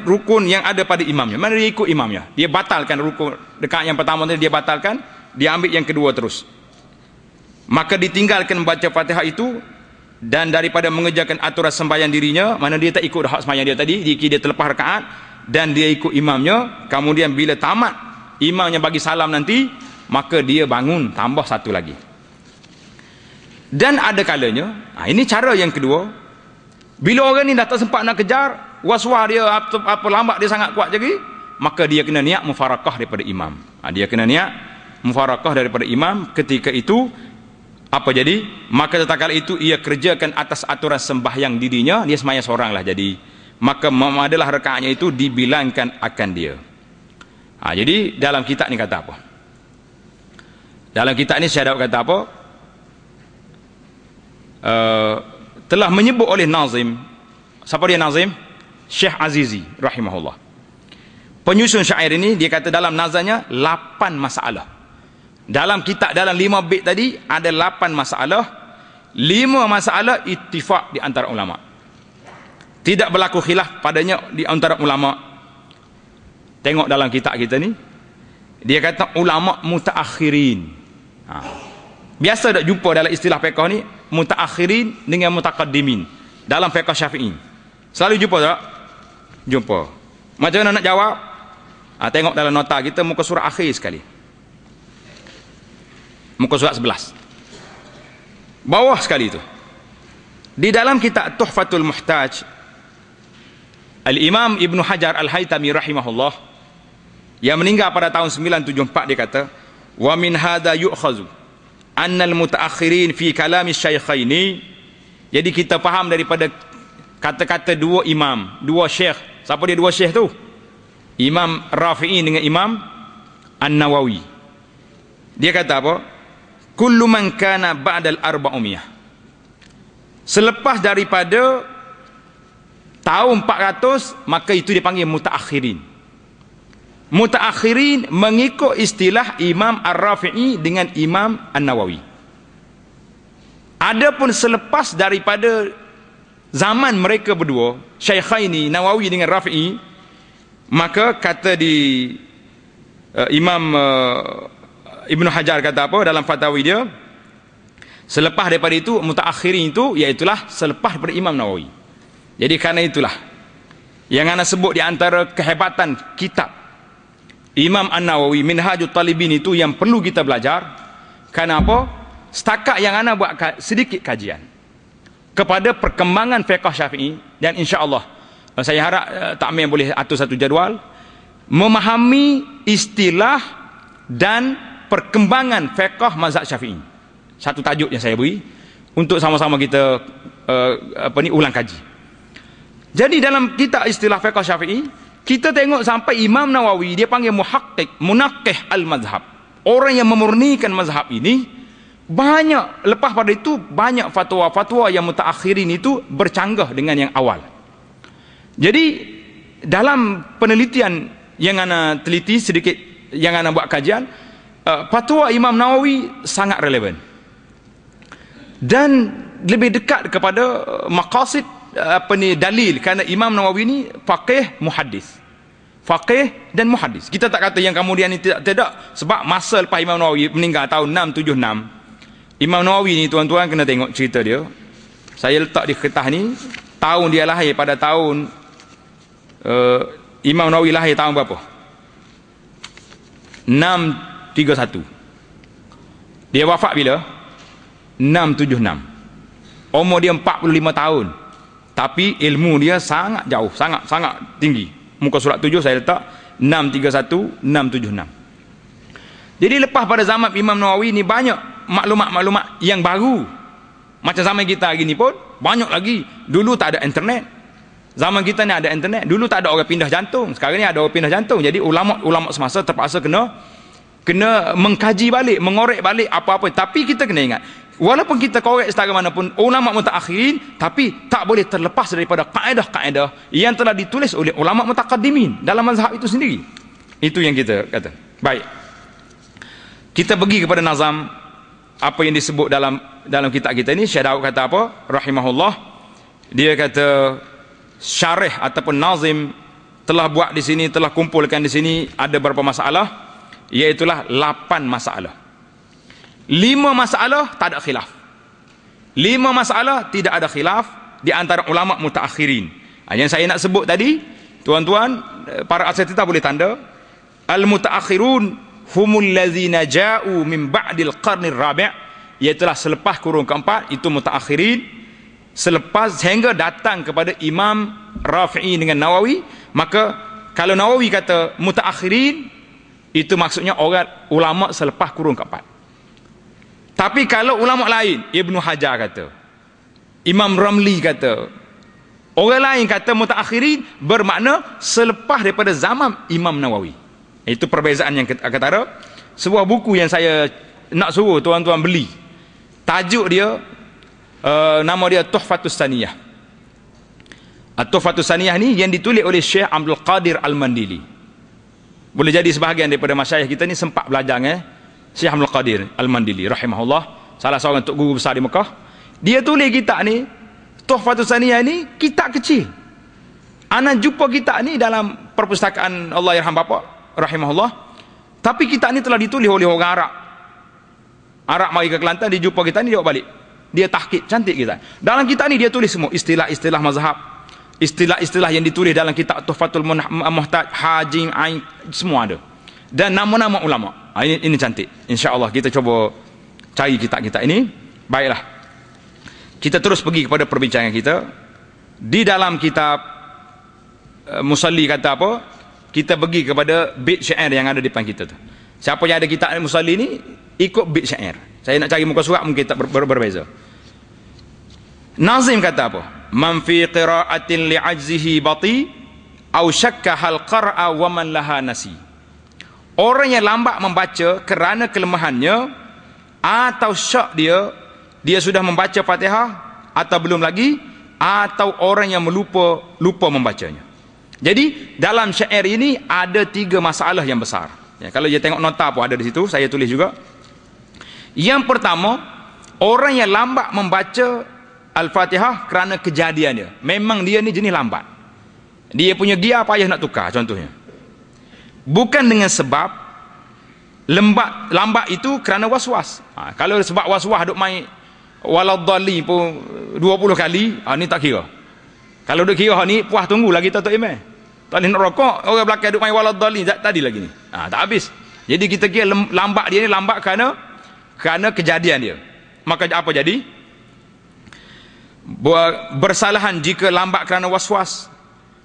rukun yang ada pada imamnya, mana dia ikut imamnya, dia batalkan rukun dekat yang pertama tadi, dia batalkan, dia ambil yang kedua terus, maka ditinggalkan membaca Fatihah itu, dan daripada mengerjakan aturan sembahyang dirinya, mana dia tak ikut hak sembahyang dia tadi, dia terlepas rakaat dan dia ikut imamnya. Kemudian bila tamat imamnya bagi salam nanti, maka dia bangun tambah satu lagi. Dan ada kalanya, ini cara yang kedua, bila orang ni dah tak sempat nak kejar, waswah dia apa lambat dia sangat kuat lagi, maka dia kena niat mufarakah daripada imam. Dia kena niat mufarakah daripada imam. Ketika itu apa jadi? Maka tatkala itu ia kerjakan atas aturan sembahyang dirinya, dia sembahyang seorang lah jadi, maka adalah rakaatnya itu dibilangkan akan dia. Jadi dalam kitab ni kata apa? Dalam kitab ni saya dapat kata apa? Telah menyebut oleh Nazim. Siapa dia Nazim? Syekh Azizi rahimahullah. Penyusun syair ini, dia kata dalam nazarnya 8 masalah. Dalam kitab, dalam 5 bait tadi ada 8 masalah. 5 masalah ittifaq di antara ulama, tidak berlaku khilaf padanya di antara ulama. Tengok dalam kitab kita ni, dia kata ulama mutaakhirin. Biasa tak jumpa dalam istilah fiqh ni mutaakhirin dengan mutaqaddimin dalam fiqh Syafi'i. Selalu jumpa tak? Jumpa. Macam mana nak jawab? Tengok dalam nota kita muka surat akhir sekali, muka surat 11 bawah sekali itu. Di dalam kitab Tuhfatul Muhtaj, Al-Imam Ibn Hajar Al-Haytami rahimahullah, yang meninggal pada tahun 974, dia kata, wa min hadha yu'khazu anna al-mutaakhirin fi kalami syaikhaini. Jadi kita faham daripada kata-kata 2 imam, 2 syekh. Siapa dia 2 syekh tu? Imam Rafi'i dengan Imam An-Nawawi. Dia kata apa? Kullu man kana ba'dal arba'umiyah, selepas daripada tahun 400, maka itu dipanggil mutaakhirin. Mutaakhirin mengikut istilah Imam Ar-Rafi'i dengan Imam An-Nawawi. Adapun selepas daripada zaman mereka berdua, Syaikhaini, Nawawi dengan Rafi'i, maka kata di Imam Ibn Hajar kata apa dalam fatwa dia, selepas daripada itu mutaakhirin itu iaitulah selepas daripada Imam Nawawi. Jadi kerana itulah yang ana sebut di antara kehebatan kitab Imam An-Nawawi Minhajut Talibin itu yang perlu kita belajar. Kenapa? Setakat yang ana buat sedikit kajian kepada perkembangan fiqh Syafi'i, dan insya-Allah saya harap takmir boleh atur satu jadual memahami istilah dan perkembangan fiqh mazhab Syafi'i. Satu tajuk yang saya beri untuk sama-sama kita ulang kaji. Jadi dalam kitab istilah fiqh Syafi'i, kita tengok sampai Imam Nawawi dia panggil muhaqqiq, munaqqih al-mazhab. Orang yang memurnikan mazhab ini, banyak lepas pada itu banyak fatwa-fatwa yang mutaakhirin itu bercanggah dengan yang awal. Jadi dalam penelitian yang ana teliti sedikit, yang ana buat kajian, fatwa Imam Nawawi sangat relevan dan lebih dekat kepada maqasid dalil, kerana Imam Nawawi ni faqih muhaddis, faqih dan muhaddis. Kita tak kata yang kemudian ni tidak, sebab masa lepas Imam Nawawi meninggal tahun 676, Imam Nawawi ni tuan-tuan kena tengok cerita dia. Saya letak di kertas ni tahun dia lahir, pada tahun Imam Nawawi lahir tahun berapa? 631. Dia wafat bila? 676. Umur dia 45 tahun. Tapi ilmu dia sangat jauh, sangat tinggi. Muka surat 7 saya letak 631, 676. Jadi lepas pada zaman Imam Nawawi ni banyak maklumat-maklumat yang baru. Macam zaman kita hari ni pun banyak lagi. Dulu tak ada internet. Zaman kita ni ada internet. Dulu tak ada orang pindah jantung. Sekarang ni ada orang pindah jantung. Jadi ulama semasa terpaksa kena mengkaji balik, mengorek balik apa-apa. Tapi kita kena ingat, walaupun kita korek setara manapun ulama mutaakhirin, tapi tak boleh terlepas daripada kaedah-kaedah yang telah ditulis oleh ulama mutaqaddimin dalam mazhab itu sendiri. Itu yang kita kata. Baik, kita pergi kepada nazam apa yang disebut dalam kitab kita ini. Syekh Daud kata apa? Rahimahullah. Dia kata syarih ataupun nazim telah buat di sini, telah kumpulkan di sini ada berapa masalah, iaitulah 8 masalah. 5 masalah tak ada khilaf. 5 masalah tidak ada khilaf di antara ulama mutaakhirin. Yang saya nak sebut tadi, tuan-tuan, para asatidz boleh tanda, al-mutaakhirun humul ladzina ja'u min ba'dil qarnir rabi', iaitulah selepas kurun keempat, itu mutaakhirin. Selepas sehingga datang kepada Imam Rafi'i dengan Nawawi, maka kalau Nawawi kata mutaakhirin, itu maksudnya orang ulama selepas kurun keempat. Tapi kalau ulama lain, Ibnu Hajar kata, Imam Ramli kata, orang lain kata mutaakhirin bermakna selepas daripada zaman Imam Nawawi. Itu perbezaan yang ketara. Sebuah buku yang saya nak suruh tuan-tuan beli, tajuk dia nama dia Tuhfatus Saniyah. Tuhfatus Saniyah ni yang ditulis oleh Syekh Abdul Qadir Al-Mandili. Boleh jadi sebahagian daripada masyayikh kita ni sempat belajar Syekh Abdul Qadir Al-Mandili rahimahullah, salah seorang tok guru besar di Mekah. Dia tulis kitab ni, Tuhfatus Saniyah ni, kitab kecil. Ana jumpa kitab ni dalam perpustakaan Allahyarham bapa rahimahullah. Tapi kitab ni telah ditulis oleh orang Arab mari ke Kelantan, dia jumpa kitab ni, dia bawa balik. Dia tahqiq, cantik kita. Dalam kitab ni dia tulis semua istilah-istilah mazhab, istilah-istilah yang ditulis dalam kitab Tuhfatul Muhtaj, Hajim, Ain, semua ada. Dan nama-nama ulama. Ini cantik. Insya-Allah kita cuba cari kitab-kitab ini. Baiklah. Kita terus pergi kepada perbincangan kita. Di dalam kitab Musalli kata apa? Kita pergi kepada bait syair yang ada di depan kita tu. Siapa yang ada kitab Musalli ni, ikut bait syair. Saya nak cari muka surat mungkin tak berbeza. Nazim kata apa? Man fi qira'atin li'ajzihi bati aw syakka hal qara'a wa man laha nasi. Orang yang lambat membaca kerana kelemahannya, atau syak dia sudah membaca Fatihah atau belum lagi, atau orang yang lupa membacanya. Jadi dalam syair ini ada 3 masalah yang besar. Ya, kalau dia tengok nota pun ada di situ, saya tulis juga. Yang pertama, orang yang lambat membaca Al-Fatihah kerana kejadiannya. Memang dia ni jenis lambat. Dia punya gear payah nak tukar contohnya. Bukan dengan sebab lambat itu kerana was-was. Kalau sebab was-was duk main waladhdallin pun 20 kali, ni tak kira. Kalau duk kira ni puas tunggu lagi tak email. Tak boleh nak rokok, orang belakang duk main waladhdallin tadi lagi ni. Tak habis. Jadi kita kira lambat dia ni lambat kerana kejadian dia. Maka apa jadi? Bersalahan jika lambat kerana was-was,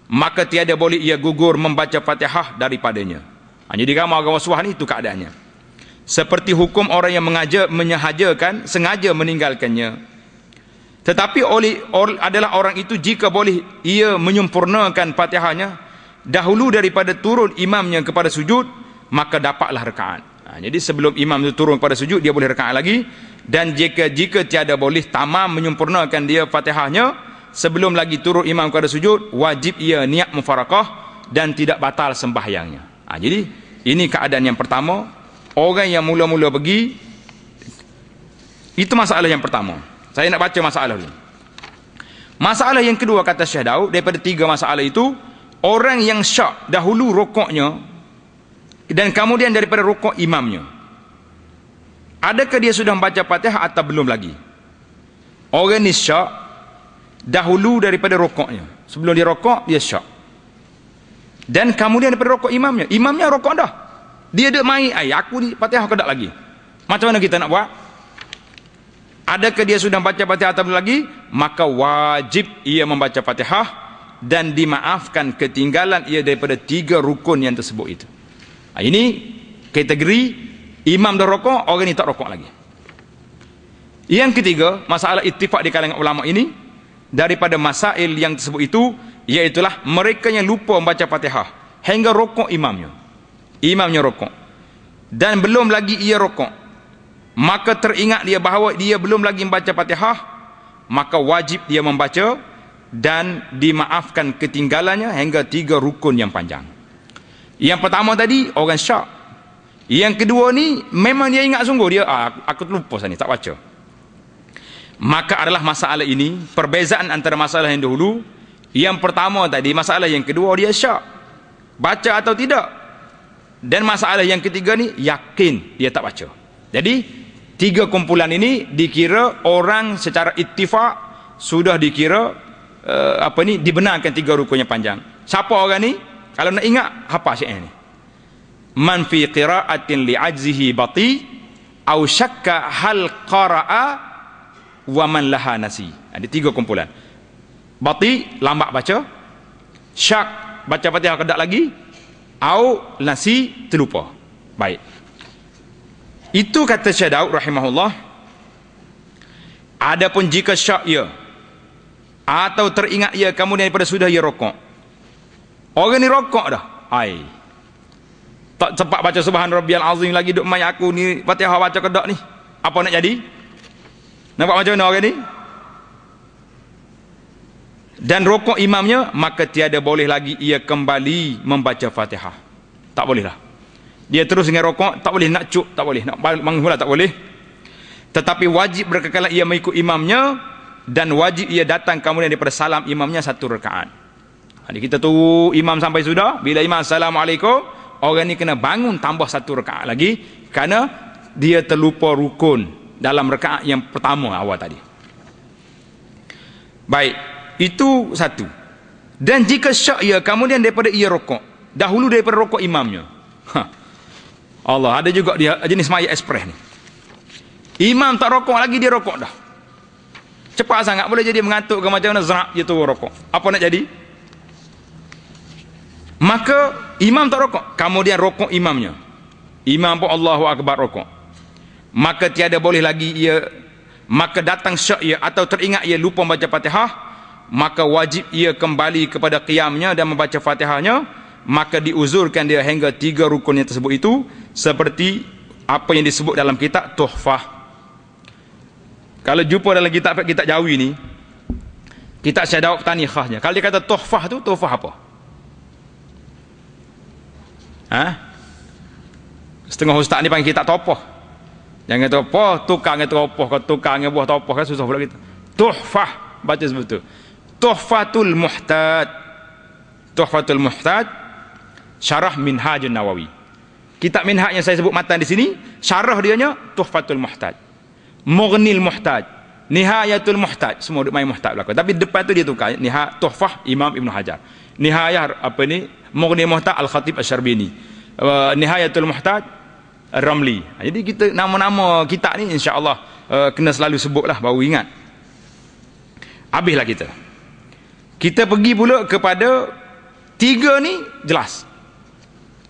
maka tiada boleh ia gugur membaca Fatihah daripadanya. Jadi kamu orang was-was ni itu keadaannya. Seperti hukum orang yang sengaja meninggalkannya. Tetapi adalah orang itu jika boleh ia menyempurnakan Fatihahnya dahulu daripada turun imamnya kepada sujud, maka dapatlah rakaat. Jadi sebelum imam itu turun kepada sujud, dia boleh rakaat lagi. Dan jika tiada boleh tamam menyempurnakan dia Fatihahnya sebelum lagi turun imam kepada sujud, wajib ia niat mufarakah dan tidak batal sembahyangnya. Jadi ini keadaan yang pertama. Orang yang mula-mula pergi, itu masalah yang pertama. Saya nak baca masalah dulu. Masalah yang kedua kata Syekh Daud, daripada 3 masalah itu, orang yang syak dahulu rokoknya dan kemudian daripada rokok imamnya, adakah dia sudah membaca Fatihah atau belum lagi? Orang ni syak dahulu daripada rokoknya, sebelum dia rokok dia syak, dan kemudian daripada rokok imamnya rokok dah, dia dek main, aku ni Fatihah ke tak lagi? Macam mana kita nak buat? Adakah dia sudah baca Fatihah atau belum lagi? Maka wajib ia membaca Fatihah dan dimaafkan ketinggalan ia daripada 3 rukun yang tersebut itu. Ini kategori imam dah rokok, orang ni tak rokok lagi. Yang ketiga, masalah ittifaq di kalangan ulama ini daripada masail yang tersebut itu, iaitulah mereka yang lupa membaca Fatihah hingga rokok imamnya rokok dan belum lagi ia rokok, maka teringat dia bahawa dia belum lagi membaca Fatihah, maka wajib dia membaca dan dimaafkan ketinggalannya hingga 3 rukun yang panjang. Yang pertama tadi orang syak. Yang kedua ni memang dia ingat sungguh, dia aku terlupa ni tak baca. Maka adalah masalah ini perbezaan antara masalah yang dahulu. Yang pertama tadi, masalah yang kedua dia syak, baca atau tidak. Dan masalah yang ketiga ni yakin dia tak baca. Jadi 3 kumpulan ini dikira orang secara ittifaq sudah dikira dibenarkan 3 rukun yang panjang. Siapa orang ni? Kalau nak ingat, apa syair ni? Man fi qira'atin li'ajzihi bati aw syakka hal qara'a wa man laha nasi. Ada 3 kumpulan. Bati, lambat baca. Syak, baca Fatihah kedak lagi. Au nasi, terlupa. Baik. Itu kata Syekh Daud rahimahullah. Adapun jika syak ia atau teringat ia kemudian daripada sudah ia rokok, orang ni rokok dah, tak sempat baca subhan rabbiyal azim lagi, duk main aku ni Fatihah baca kedak ni, apa nak jadi? Nampak macam mana orang ni? Dan rokok imamnya, maka tiada boleh lagi ia kembali membaca Fatihah. Tak boleh lah. Dia terus dengan rokok, tak boleh nak cuk, tak boleh nak menghula, tak boleh. Tetapi wajib berkekalan ia mengikut imamnya, dan wajib ia datang kemudian daripada salam imamnya 1 rakaat. Jadi kita tunggu imam sampai sudah. Bila imam assalamualaikum, orang ni kena bangun tambah 1 rakaat lagi, kerana dia terlupa rukun dalam rakaat yang pertama awal tadi. Baik, itu satu. Dan jika syak ia kemudian daripada ia rokok, dahulu daripada rokok imamnya, Allah, ada juga dia jenis maya ekspres ni. Imam tak rokok lagi, dia rokok dah. Cepat sangat, boleh jadi mengantuk ke macam mana, zerak je tu rokok. Apa nak jadi? Maka imam tak rokok, kemudian rokok imamnya. Imam pun Allahu Akbar rokok. Maka tiada boleh lagi ia, maka datang syak ia atau teringat ia lupa membaca Fatihah, maka wajib ia kembali kepada qiyamnya dan membaca Fatihahnya, maka diuzurkan dia hingga 3 rukun yang tersebut itu, seperti apa yang disebut dalam kitab Tuhfah. Kalau jumpa dalam kitab Jawi ni, kitab Syekh Daud Petani khasnya, kalau dia kata Tuhfah tu, Tuhfah apa? Setengah ustaz ni panggil kitab topoh. Jangan topoh, tukang dengan topoh, kalau tukang dengan buah topoh kan susah pula kita. Tuhfah, baca sebut tu. Tuhfatul Muhtad. Tuhfatul Muhtad, syarah Minhajun Nawawi. Kitab Minhaj yang saya sebut matan di sini, syarah dianya Tuhfatul Muhtad, Mughnil Muhtaj, Nihayatul Muhtaj, semua main Muhtaj belakang. Tapi depan tu dia tukar Tuhfah Imam Ibn Hajar, Nihayah Mughnil Muhtaj Al-Khatib Asy-Syarbini, Nihayatul Muhtaj Ramli. Jadi kita nama-nama kitab ni insya-Allah kena selalu sebutlah, baru ingat. Habislah kita pergi pula kepada 3 ni jelas.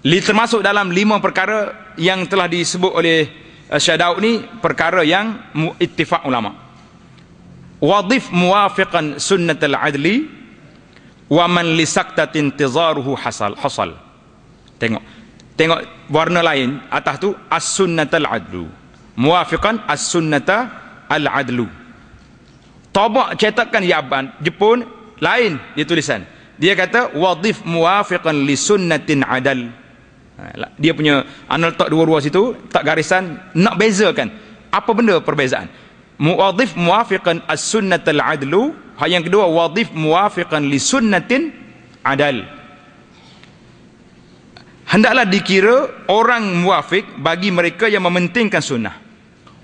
Termasuk dalam 5 perkara yang telah disebut oleh Syekh Daud ni, perkara yang ittifaq ulama. wadif muwafiqan sunnatal adli wa man li saktatin intizaruhu hasal. Tengok warna lain atas tu as-sunnatal adlu, muwafiqan as-sunnata al-adlu. Tabak cetakan Yaban Jepun lain dia tulisan. Dia kata wadif muwafiqan li sunnatin adal. Dia punya ana letak dua-dua situ, tak garisan, nak bezakan apa benda perbezaan. Wadif muwafiqan as-sunnatal adlu, yang kedua wadif muwafiqan li sunnatin adal. Hendaklah dikira orang muwafiq bagi mereka yang mementingkan sunnah.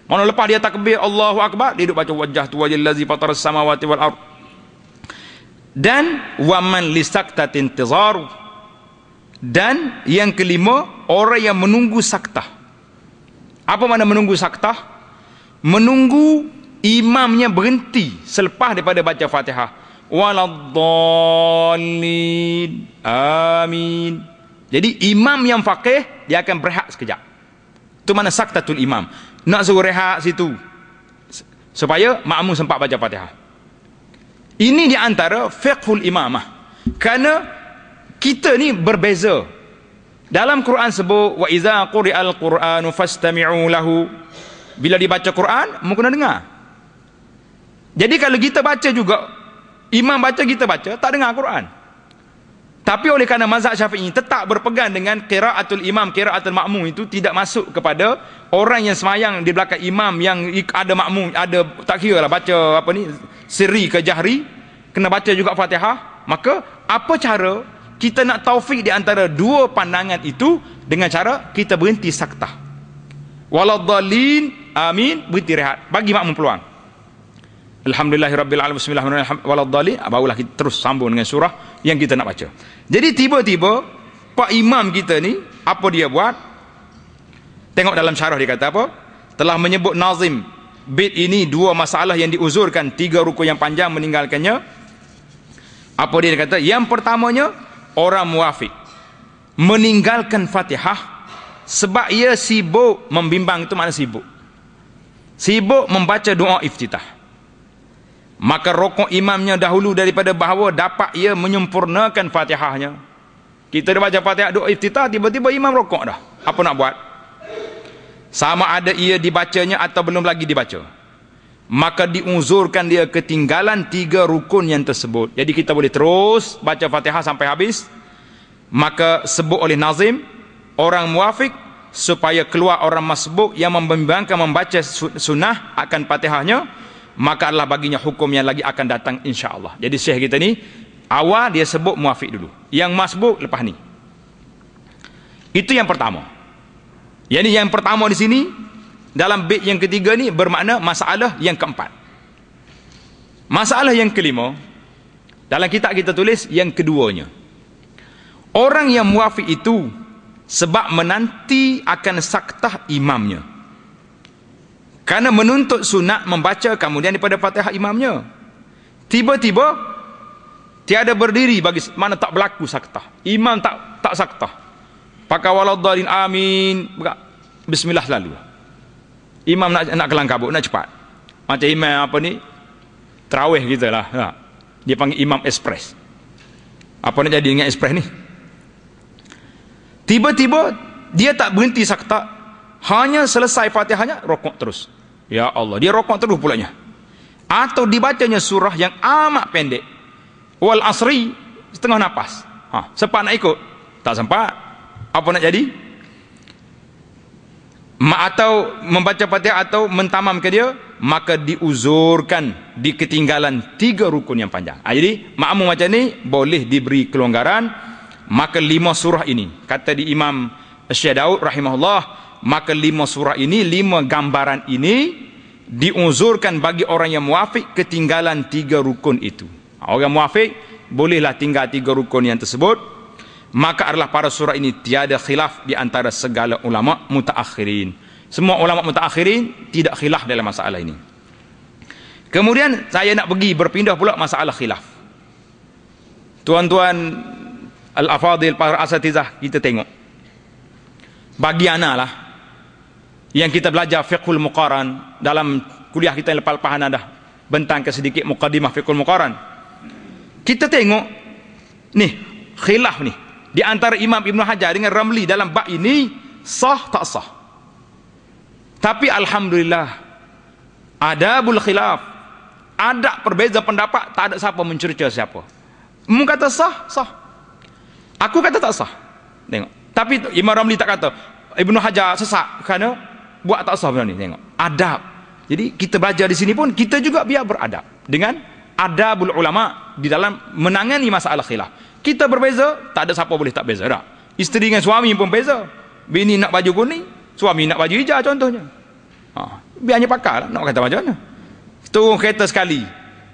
Mana lepas dia takbir Allahu Akbar, dia duduk baca wajhatu wajillazi fataras samawati wal ard. Dan waman lisaktatin intizar. Dan yang kelima, orang yang menunggu saktah. Apa makna menunggu saktah? Menunggu imamnya berhenti selepas daripada baca Fatihah. Waladdallin. Amin. Jadi imam yang faqih dia akan berehat sekejap. Itu mana saktatul imam. Nak suruh rehat situ supaya makmum sempat baca Fatihah. Ini di antara fiqhul imamah. Kerana kita ni berbeza. Dalam Quran sebut wa iza quri'al qur'anu fastami'u lahu. Bila dibaca Quran, mu kena dengar. Jadi kalau kita baca juga, imam baca kita baca, tak dengar Quran. Tapi oleh kerana mazhab Syafi'i tetap berpegang dengan qiraatul imam, qiraatul makmum, itu tidak masuk kepada orang yang semayang di belakang imam yang ada makmum, ada tak kira lah baca apa ni sirri ke jahri, kena baca juga Fatihah. Maka apa cara kita nak taufik di antara dua pandangan itu? Dengan cara kita berhenti saktah. Waladdallin, amin, berhenti rehat, bagi makmum peluang. Alhamdulillahirabbil alamin, bismillahirrahmanirrahim, waladdallin, barulah kita terus sambung dengan surah yang kita nak baca. Jadi tiba-tiba pak imam kita ni apa dia buat? Tengok dalam syarah dia kata apa? Telah menyebut nazim bait ini dua masalah yang diuzurkan, tiga rukun yang panjang meninggalkannya. Apa dia kata? Yang pertamanya, orang muwafiq meninggalkan Fatihah sebab ia sibuk membimbang. Itu makna sibuk. Sibuk membaca doa iftitah. Maka rokok imamnya dahulu daripada bahawa dapat ia menyempurnakan Fatihahnya. Kita dah baca Fatihah doa iftitah, tiba-tiba imam rokok dah. Apa nak buat? Sama ada ia dibacanya atau belum lagi dibaca, maka diuzurkan dia ketinggalan tiga rukun yang tersebut. Jadi kita boleh terus baca Fatihah sampai habis. Maka sebut oleh nazim orang muwafiq supaya keluar orang masbuk yang membimbangkan membaca sunnah akan Fatihahnya, maka Allah baginya hukum yang lagi akan datang insya-Allah. Jadi syekh kita ni awal dia sebut muwafiq dulu, yang masbuk lepas ni. Itu yang pertama. Yang pertama di sini dalam bait yang ketiga ni bermakna masalah yang keempat. Masalah yang kelima dalam kitab kita tulis yang keduanya. Orang yang muwafiq itu sebab menanti akan saktah imamnya, kerana menuntut sunat membaca kemudian daripada Fatihah imamnya. Tiba-tiba tiada berdiri bagi mana tak berlaku saktah. Imam tak saktah. Pakai waladdallin amin, bismillah lalu. Imam nak kelang kabut, nak cepat. Macam imam apa ni? Tarawih kita lah. Ha. Dia panggil imam express. Apa nak jadi dengan express ni? Tiba-tiba dia tak berhenti saktah, hanya selesai Fatihahnya rokok terus. Ya Allah, dia rokok terus pulanya. Atau dibacanya surah yang amat pendek. Wal asri, setengah nafas. Sempat nak ikut? Tak sempat. Apa nak jadi? Atau membaca Fatihah atau mentamam ke dia, maka diuzurkan di ketinggalan tiga rukun yang panjang. Jadi makmum macam ni boleh diberi kelonggaran. Maka 5 surah ini, kata di Imam Syekh Daud rahimahullah, maka 5 surah ini, 5 gambaran ini diuzurkan bagi orang yang muwafiq ketinggalan 3 rukun itu. Orang muwafiq bolehlah tinggal 3 rukun yang tersebut. Maka adalah para surah ini tiada khilaf di antara segala ulama mutaakhirin. Semua ulama mutaakhirin tidak khilaf dalam masalah ini. Kemudian saya nak pergi berpindah pula masalah khilaf. Tuan-tuan al-afadil, para asatizah, kita tengok. Bagi ana lah yang kita belajar fiqhul muqaran dalam kuliah kita yang lepas-lepas ana dah bentangkan sedikit muqaddimah fiqhul muqaran. Kita tengok ni khilaf ni di antara Imam Ibn Hajar dengan Ramli dalam bab ini sah tak sah. Tapi alhamdulillah adabul khilaf, ada perbezaan pendapat, tak ada siapa mencerca siapa. Mu kata sah, sah. Aku kata tak sah. Tengok. Tapi Imam Ramli tak kata Ibn Hajar sesat kerana buat tak sah benda ni. Tengok. Adab. Jadi kita belajar di sini pun kita juga biar beradab dengan adabul ulama di dalam menangani masalah khilaf. Kita berbeza, tak ada siapa boleh tak beza dah. Isteri dengan suami pun beza. Bini nak baju kuning, suami nak baju hijau contohnya. Biarnya pakar lah, nak kata macam mana. Turun kereta sekali,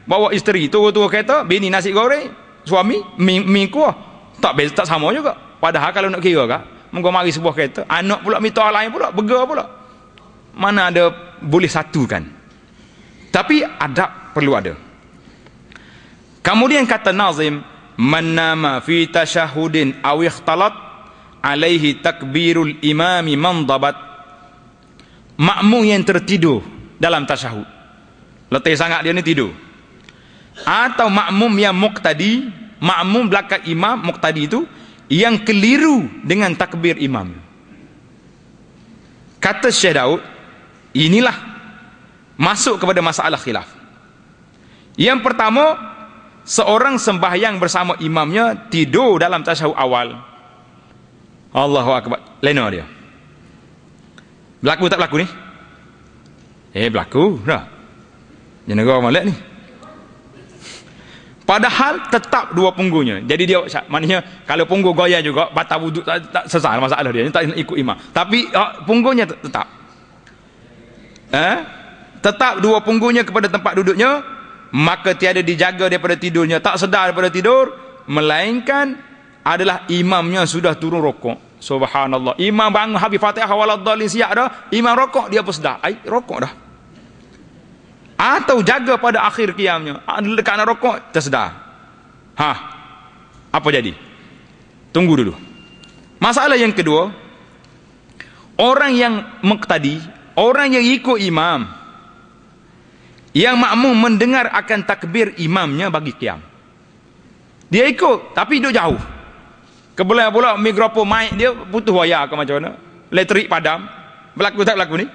bawa isteri, turun kereta, bini nasi goreng, suami mi kuah. Tak beza, tak sama juga. Padahal kalau nak kira kan, mari sebuah kereta, anak pula minta hal lain pula, begar pula. Mana ada boleh satukan. Tapi adab perlu ada. Kemudian kata nazim, man nama fi tasyahudin aw ikhtalat alaihi takbirul imami man dabat. Makmum yang tertidur dalam tasyahud, letih sangat dia ni tidur, atau makmum yang muqtadi, makmum belakang imam muqtadi itu yang keliru dengan takbir imam. Kata Syekh Daud, inilah masuk kepada masalah khilaf. Yang pertama, seorang sembahyang bersama imamnya tidur dalam tasyahud awal. Allahu akbar, lena dia. Berlaku tak berlaku ni? Berlaku dah. Jangan negara malak ni. Padahal tetap dua punggungnya. Jadi dia maknanya kalau punggung goyah juga batal wuduk, tak selesai masalah dia. Tak ikut imam. Tapi punggungnya tetap. Tetap dua punggungnya kepada tempat duduknya, maka tiada dijaga daripada tidurnya, tak sedar daripada tidur, melainkan adalah imamnya sudah turun rokok. Subhanallah. Imam bangun habis Fatihah waladdallin siap dah, imam rokok dia pun sedar. Rokok dah. Atau jaga pada akhir qiyamnya, dekat nak rokok tersedar. Apa jadi? Tunggu dulu. Masalah yang kedua, orang yang muqtadi, orang yang ikut imam, yang makmum mendengar akan takbir imamnya bagi qiyam. Dia ikut tapi duduk jauh. Kebelah pula mikrofon mic dia putus wayar ke macam mana, elektrik padam. Berlaku tak berlaku ni?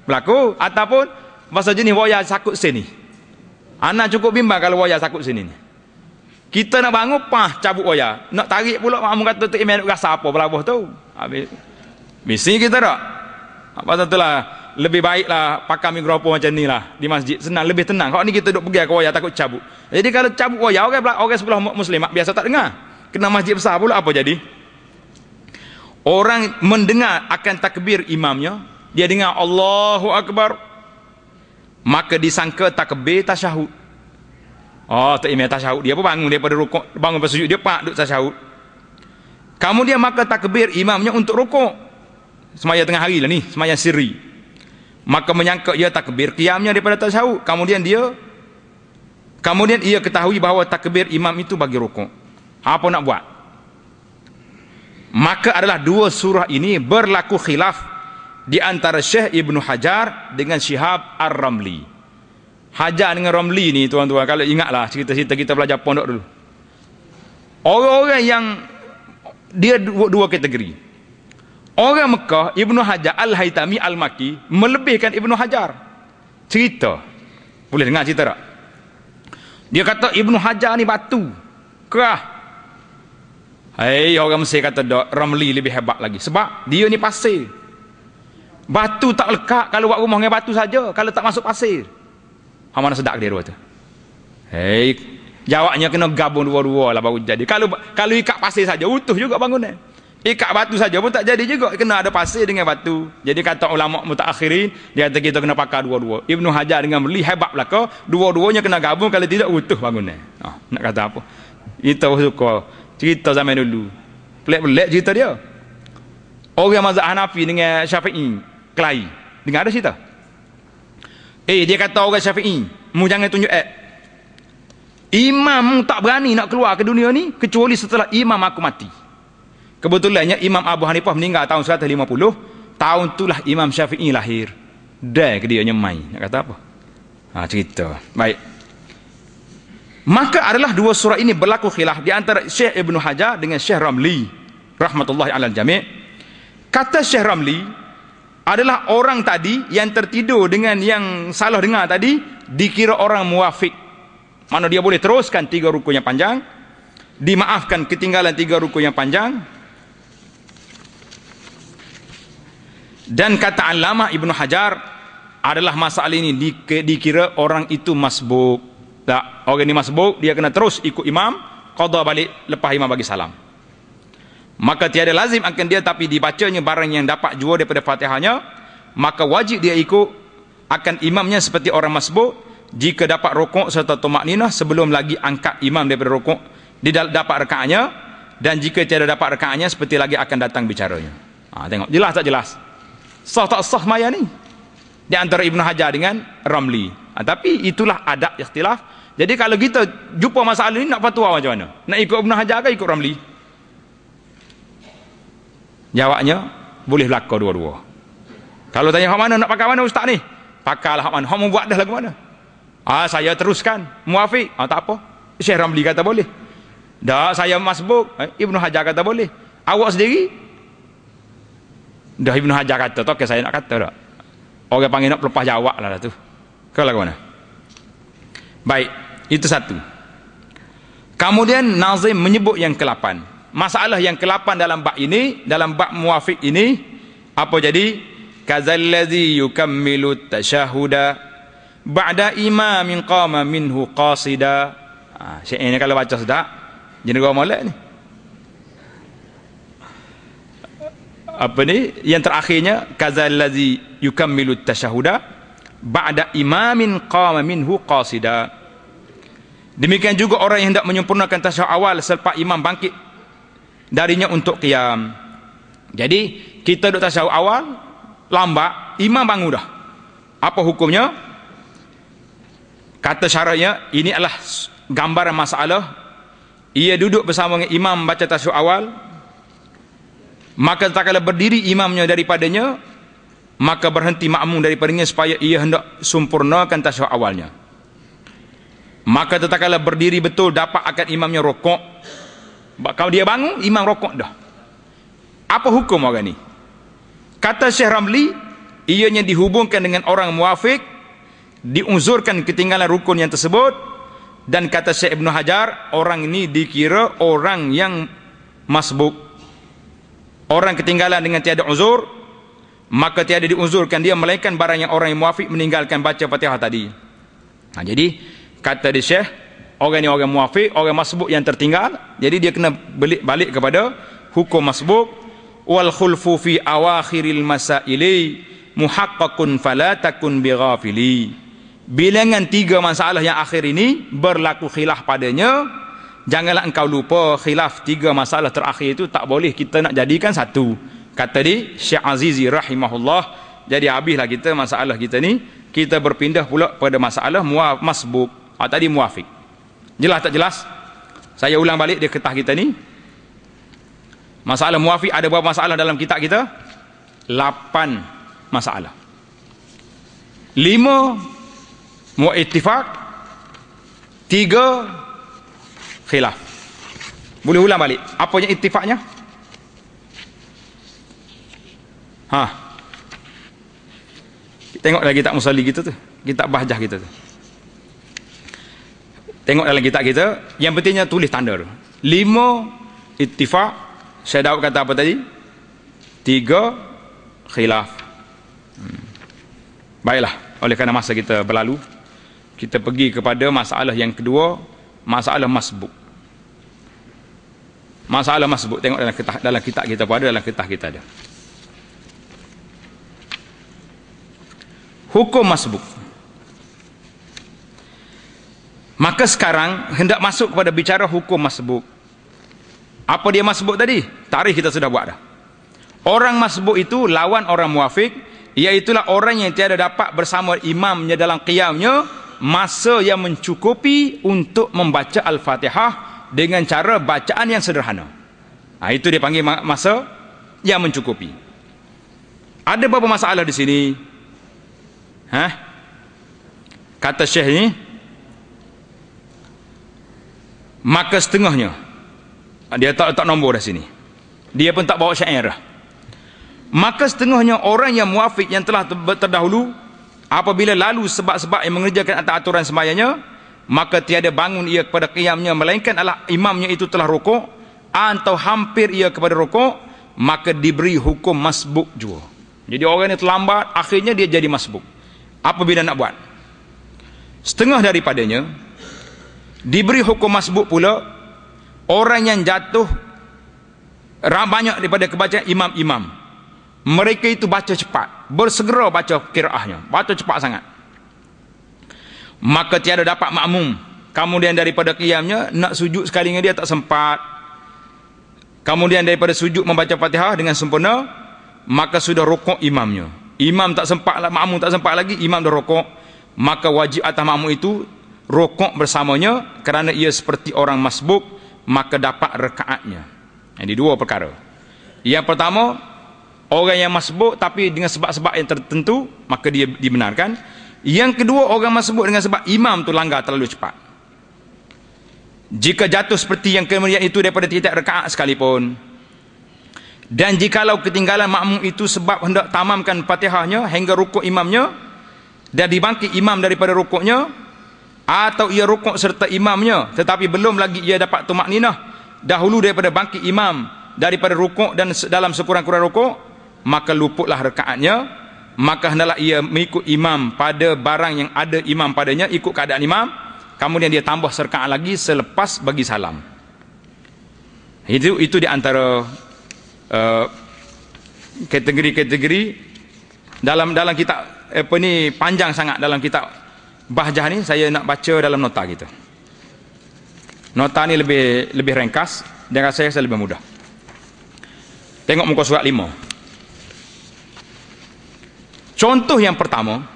Berlaku. Ataupun masa jenis wayar sakut sini, anak cukup bimbang kalau wayar sakut sini ni. Kita nak bangun cabut wayar, nak tarik pula makmum kata tu imam nak rasa apa belabuh tu. Habis bising kita tak. Pasal itulah lebih baiklah pakai mikrofon macam ni lah di masjid, senang, lebih tenang. Kalau ni kita duduk pergi ke wayar takut cabut. Jadi kalau cabut wayar, orang sebelah muslimat biasa tak dengar, kena masjid besar pula, apa jadi? Orang mendengar akan takbir imamnya, dia dengar Allahu Akbar, maka disangka takbir tasyahud. Tak imam tasyahud, dia pun bangun daripada rukuk, bangun daripada sujud, dia duduk tasyahud. Kemudian maka takbir imamnya untuk rukuk, semaya tengah hari lah ni, semaya sirri, maka menyangka ia takbir qiyamnya daripada tasyahud. Kemudian ia ketahui bahawa takbir imam itu bagi rukuk. Apa nak buat? Maka adalah dua surah ini berlaku khilaf di antara Syekh Ibn Hajar dengan Syihab Ar-Ramli. Hajar dengan Ramli ni tuan-tuan, kalau ingatlah cerita-cerita kita belajar pondok dulu, orang-orang yang dia dua kategori. Orang Mekah, Ibn Hajar Al-Haytami Al-Maki melebihkan Ibn Hajar. Cerita, boleh dengar cerita tak? Dia kata Ibn Hajar ni batu kerah. Orang Mesir kata Ramli lebih hebat lagi, sebab dia ni pasir. Batu tak lekat kalau buat rumah dengan batu saja, kalau tak masuk pasir. Mana sedap dia dua tu? Jawabnya kena gabung dua-dua lah baru jadi. Kalau ikat pasir saja utuh juga bangunan. Ikat batu saja pun tak jadi juga, kena ada pasir dengan batu. Jadi kata ulama mutaakhirin, dia kata kita kena pakai dua-dua. Ibn Hajar dengan Ramli hebat belaka, dua-duanya kena gabung, kalau tidak utuh bangunan. Nak kata apa? Kita suka cerita zaman dulu, pelik-pelik cerita dia. Orang mazhab Hanafi dengan Syafi'i kelahi, dengar ada cerita? Dia kata orang Syafi'i, mu jangan tunjuk imam tak berani nak keluar ke dunia ni kecuali setelah imam aku mati. Kebetulannya Imam Abu Hanifah meninggal tahun 150, tahun itulah Imam Syafi'i lahir. Dah ke dia nyemai, nak kata apa? Cerita. Baik. Maka adalah dua surah ini berlaku khilaf di antara Syekh Ibn Hajar dengan Syekh Ramli rahmatullahi alal jami'. Kata Syekh Ramli adalah orang tadi yang tertidur dengan yang salah dengar tadi dikira orang muwafiq. Mana dia boleh teruskan 3 rukun yang panjang, dimaafkan ketinggalan 3 rukun yang panjang. Dan kata Allamah Ibn Hajar adalah masalah ini dikira orang itu masbuk. Tak, orang ini masbuk, dia kena terus ikut imam, qada balik lepas imam bagi salam. Maka tiada lazim akan dia, tapi dibacanya barang yang dapat jua daripada Fatihahnya, maka wajib dia ikut akan imamnya seperti orang masbuk jika dapat rukuk serta tumakninah sebelum lagi angkat imam daripada rukuk, dia dapat rakaatnya, dan jika tiada dapat rakaatnya seperti lagi akan datang bicaranya. Tengok jelas tak jelas? Sah tak sah maya ni di antara Ibn Hajar dengan Ramli. Tapi itulah adab ikhtilaf. Jadi kalau kita jumpa masalah ni nak fatwa macam mana? Nak ikut Ibn Hajar ke ikut Ramli? Jawabnya boleh berlaku dua-dua. Kalau tanya hak mana nak pakai mana ustaz ni? Pakailah hak mana. Hak mau buat dah lagu mana? Saya teruskan muafiq. Tak apa. Syekh Ramli kata boleh. Dah saya masbuk. Ibn Hajar kata boleh. Awak sendiri? Dah Ibn Hajar kata tak, saya nak kata tak. Orang panggil nak lepas jawab lah tu. Ke lagu mana? Baik, itu satu. Kemudian Nazim menyebut yang ke-8. Masalah yang ke-8 dalam bab ini, dalam bab muwafiq ini, apa jadi? Kazallazi yukammilu tasyahuda ba'da imamin qama minhu qasida. Syekh ini kalau baca sedap, jenera molek ni. Apa ni? Yang terakhirnya kazallazi yukammilu tasyahuda ba'da imamin qama minhu qasida. Demikian juga orang yang hendak menyempurnakan tasyahud awal selepas imam bangkit darinya untuk qiyam. Jadi kita duduk tasyahud awal lambat, imam bangun dah. Apa hukumnya? Kata syaratnya, ini adalah gambaran masalah. Ia duduk bersama dengan imam baca tasyahud awal, maka tak kala berdiri imamnya daripadanya, maka berhenti makmum daripadanya supaya ia hendak sempurnakan tasyahud awalnya. Maka tatkala berdiri betul dapat akan imamnya rokok. Kalau dia bangun, imam rokok dah. Apa hukum orang ni? Kata Syekh Ramli, ianya dihubungkan dengan orang muwafiq, diuzurkan ketinggalan rukun yang tersebut. Dan kata Syekh Ibn Hajar, orang ini dikira orang yang masbuk. Orang ketinggalan dengan tiada uzur, maka tiada diuzurkan dia melainkan barang yang orang yang muwafiq meninggalkan baca Fatihah tadi. Jadi kata dia Syekh, orang ni orang muwafiq, orang masbuk yang tertinggal, jadi dia kena balik kepada hukum masbuk. Wal khulfu fi awakhiril masaili muhaqqaqun fala takun bighafili. Bilangan 3 masalah yang akhir ini berlaku khilaf padanya, janganlah engkau lupa khilaf 3 masalah terakhir itu tak boleh kita nak jadikan satu. Kata dia Syekh Azizi rahimahullah. Jadi habislah kita masalah kita ni, kita berpindah pula pada masalah masbuk. Tadi muwafiq. Jelas tak jelas? Saya ulang balik dia ketah kita ni. Masalah muwafiq ada berapa masalah dalam kitab kita? 8 masalah. 5 mu'ittifaq, 3 khilaf. Boleh ulang balik. Apanya ittifaqnya? Tengok dalam kitab Musalli kita tu, kitab Bahjah kita tu. Tengok dalam kitab kita, yang pentingnya tulis tanda tu. 5 ittifaq, Syekh Daud kata apa tadi? 3 khilaf. Baiklah, oleh kerana masa kita berlalu, kita pergi kepada masalah yang kedua, masalah masbuk. Masalah masbuk, tengok dalam kitab kita pun ada, dalam kitab kita ada. Hukum masbuk. Maka sekarang hendak masuk kepada bicara hukum masbuk. Apa dia masbuk tadi? Tarikh kita sudah buat dah. Orang masbuk itu lawan orang muwafiq, iaitulah orang yang tiada dapat bersama imamnya dalam qiyamnya masa yang mencukupi untuk membaca Al-Fatihah dengan cara bacaan yang sederhana. Itu dia panggil masa yang mencukupi. Ada beberapa masalah di sini. kata Syekh ni, maka setengahnya, dia tak nombor dah sini, dia pun tak bawa syair dah. Maka setengahnya orang yang muafiq yang telah terdahulu, apabila lalu sebab-sebab yang mengerjakan atas aturan sembahyangnya, maka tiada bangun ia kepada qiyamnya, melainkan adalah imamnya itu telah rukuk atau hampir ia kepada rukuk, maka diberi hukum masbuk juga. Jadi orang ini terlambat, akhirnya dia jadi masbuk. Apabila nak buat, setengah daripadanya diberi hukum masbuk pula orang yang jatuh banyak daripada kebacaan imam-imam. Mereka itu baca cepat, bersegera baca qiraahnya, baca cepat sangat, maka tiada dapat makmum kemudian daripada qiyamnya nak sujud sekali dengan dia tak sempat, kemudian daripada sujud membaca Fatihah dengan sempurna, maka sudah rukuk imamnya. Imam tak sempat, makmum tak sempat lagi, imam dah rukuk, maka wajib atas makmum itu rukuk bersamanya, kerana ia seperti orang masbuk, maka dapat rakaatnya. Ini dua perkara. Yang pertama, orang yang masbuk tapi dengan sebab-sebab yang tertentu, maka dia dibenarkan. Yang kedua, orang masbuk dengan sebab imam tu langgar terlalu cepat. Jika jatuh seperti yang kemudian itu daripada tiap rakaat sekalipun, dan jikalau ketinggalan makmum itu sebab hendak tamamkan Fatihahnya hingga rukuk imamnya, dan dibangkit imam daripada rukuknya, atau ia rukuk serta imamnya tetapi belum lagi ia dapat tumakninah dahulu daripada bangkit imam daripada rukuk dan dalam sekurang-kurang rukuk, maka luputlah rakaatnya. Maka hendaklah ia mengikut imam pada barang yang ada imam padanya, ikut keadaan imam, kemudian dia tambah serakaat lagi selepas bagi salam. Itu di antara kategori-kategori dalam kitab apa ni, panjang sangat dalam kitab Bahjah ni. Saya nak baca dalam nota kita. Nota ni lebih ringkas dan rasa saya lebih mudah. Tengok muka surat 5. Contoh yang pertama,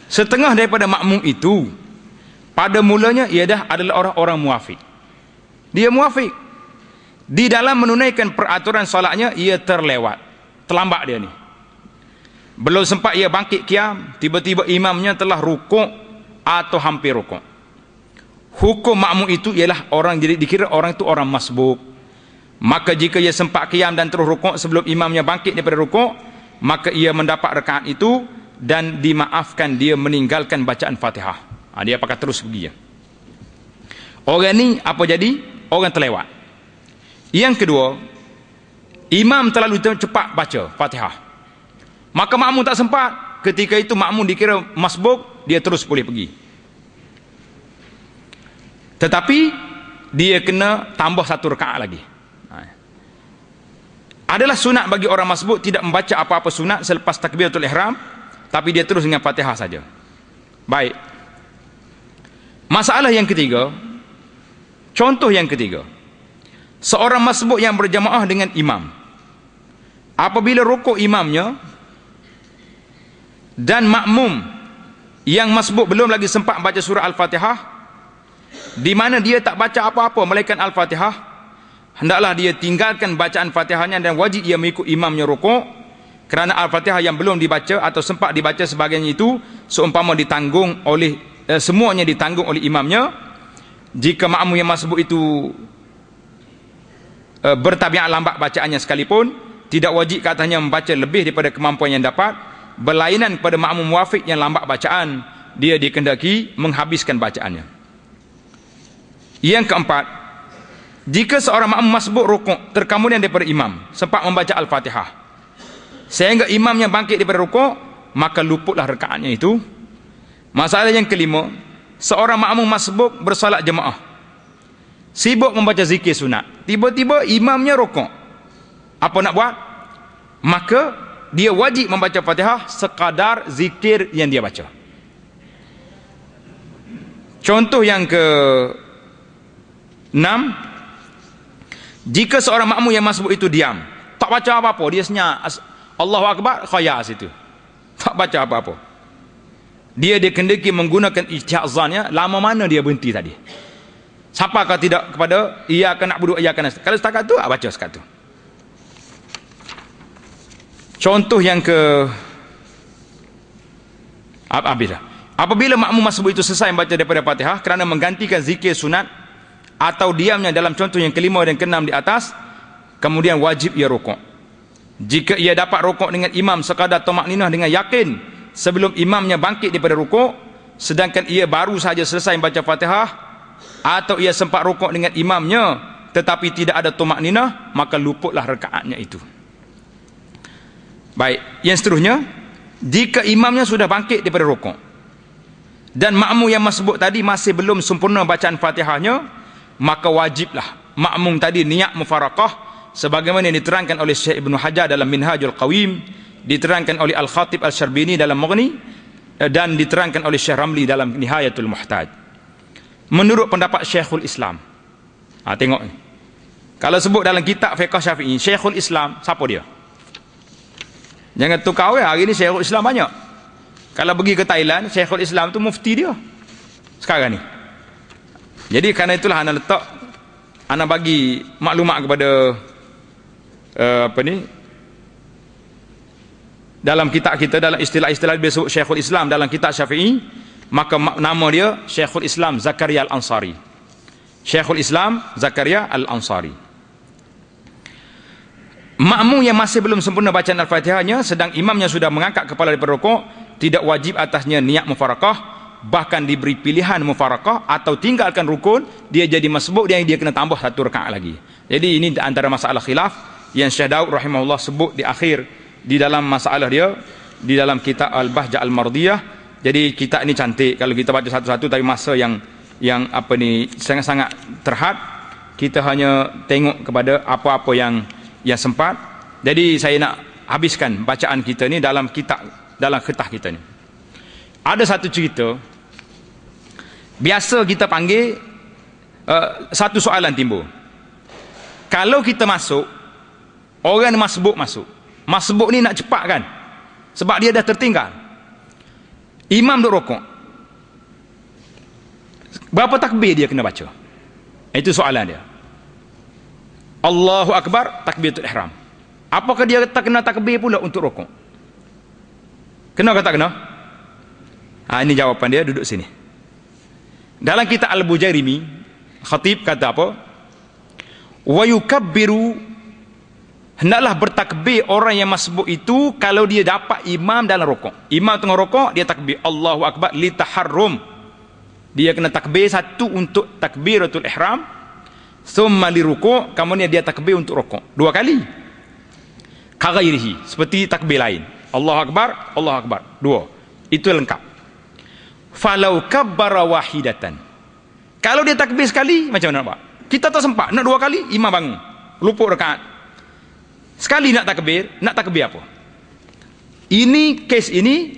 setengah daripada makmum itu pada mulanya ia adalah orang-orang muafiq. Dia muafiq. Di dalam menunaikan peraturan solatnya ia terlewat, terlambat dia ni. Belum sempat ia bangkit qiyam, tiba-tiba imamnya telah rukuk atau hampir rukuk. Hukum makmum itu ialah orang, jadi dikira orang itu orang masbuk. Maka jika ia sempat qiyam dan terus rukuk sebelum imamnya bangkit daripada rukuk, maka ia mendapat rakaat itu dan dimaafkan dia meninggalkan bacaan Fatihah. Dia pakai terus pergi ya. Orang ni apa jadi? Orang terlewat. Yang kedua, imam terlalu cepat baca Fatihah, maka makmum tak sempat. Ketika itu makmum dikira masbuk, dia terus boleh pergi. Tetapi dia kena tambah satu rakaat lagi. Adalah sunat bagi orang masbuk tidak membaca apa-apa sunat selepas takbiratul ihram, tapi dia terus dengan Fatihah saja. Baik. Masalah yang ketiga, contoh yang ketiga, seorang masbuk yang berjamaah dengan imam, apabila rukuk imamnya dan makmum yang masbuk belum lagi sempat baca surah Al-Fatihah, di mana dia tak baca apa-apa melainkan Al-Fatihah, hendaklah dia tinggalkan bacaan Fatihahnya dan wajib ia mengikut imamnya rukuk, kerana Al-Fatihah yang belum dibaca atau sempat dibaca sebagainya itu seumpama ditanggung oleh semuanya ditanggung oleh imamnya. Jika makmum yang masbuk itu bertabiat lambat bacaannya sekalipun, tidak wajib katanya membaca lebih daripada kemampuan yang dapat, berlainan kepada makmum muafiq yang lambat bacaan, dia dikehendaki menghabiskan bacaannya. Yang keempat, jika seorang makmum masbuk rukuk terkemudian daripada imam sempat membaca Al-Fatihah sehingga imamnya bangkit daripada rukuk, maka luputlah rakaatnya itu. Masalah yang kelima, seorang makmum masbuk bersolat jemaah, sibuk membaca zikir sunat, tiba-tiba imamnya rukuk. Apa nak buat? Maka dia wajib membaca Fatihah sekadar zikir yang dia baca. Contoh yang ke-6, jika seorang makmum yang masbuk itu diam, tak baca apa-apa, dia senyap Allahu Akbar khayal situ, tak baca apa-apa, dia dikehendaki menggunakan ijtihad zannya, lama mana dia berhenti tadi, sampakah tidak kepada iyyaka na'budu wa iyyaka nasta'in. Kalau setakat tu baca setakat tu. Contoh yang ke Habis dah. Apabila makmum masbuk itu selesai membaca daripada Fatihah kerana menggantikan zikir sunat atau diamnya dalam contoh yang kelima dan keenam di atas, kemudian wajib ia rukuk. Jika ia dapat rukuk dengan imam sekadar tamakninah dengan yakin sebelum imamnya bangkit daripada rukuk, sedangkan ia baru saja selesai membaca Fatihah, atau ia sempat rukuk dengan imamnya tetapi tidak ada tamakninah, maka luputlah rakaatnya itu. Baik, yang seterusnya, jika imamnya sudah bangkit daripada rukuk dan makmum yang masbuk tadi masih belum sempurna bacaan Fatihahnya, maka wajiblah makmum tadi niat mufaraqah sebagaimana yang diterangkan oleh Syekh Ibnu Hajar dalam Minhajul Qawim, diterangkan oleh Al-Khatib Al-Syarbini dalam Mughni, dan diterangkan oleh Syekh Ramli dalam Nihayatul Muhtaj. Menurut pendapat Syekhul Islam, tengok ni, kalau sebut dalam kitab fiqh Syafi'i Syekhul Islam, siapa dia? Jangan tukar hari ni Syekhul Islam banyak. Kalau pergi ke Thailand, Syekhul Islam tu mufti dia sekarang ni. Jadi kerana itulah ana letak, ana bagi maklumat kepada dalam kitab kita, dalam istilah-istilah dia sebut Syekhul Islam dalam kitab Syafi'i, maka nama dia Syekhul Islam Zakaria Al-Ansari. Syekhul Islam Zakaria Al-Ansari. Makmum yang masih belum sempurna bacaan Al-Fatihahnya sedang imamnya sudah mengangkat kepala daripada rukuk, tidak wajib atasnya niat mufaraqah, bahkan diberi pilihan mufaraqah atau tinggalkan rukun, dia jadi masbuk, dia kena tambah satu rakaat lagi. Jadi ini antara masalah khilaf yang Syekh Daud rahimahullah sebut di akhir di dalam masalah dia di dalam kitab Al-Bahjah Al-Mardiyah. Jadi kitab ini cantik kalau kita baca satu-satu, tapi masa yang sangat-sangat terhad, kita hanya tengok kepada apa-apa yang sempat. Jadi saya nak habiskan bacaan kita ni dalam kitab, dalam khitah kita ni. Ada satu cerita, biasa kita panggil satu soalan timbul. Kalau kita masuk, orang masbuk masuk, masbuk ni nak cepat kan, sebab dia dah tertinggal, imam duk rukuk, berapa takbir dia kena baca? Itu soalan dia. Allahu Akbar, takbiratul ihram. Apakah dia tak kena takbir pula untuk rukuk? Kena ke tak kena? Ini jawapan dia, duduk sini. Dalam kitab Al-Bujairimi, khatib kata apa? Wa yukabbiru, hendaklah bertakbir orang yang masbuk itu kalau dia dapat imam dalam rukuk. Imam tengah rukuk, dia takbir Allahu Akbar li taharrum. Dia kena takbir satu untuk takbiratul ihram, thumma li rukuk, kemudian dia takbir untuk rukuk 2 kali. Kaghairihi, seperti takbir lain. Allahu Akbar, Allahu Akbar 2. Itu lengkap. Falau kabbara wahidatan, kalau dia takbir sekali, macam mana nak buat? Kita tak sempat nak 2 kali, imam bangun, luput rakaat. Sekali nak takbir apa? Ini kes ini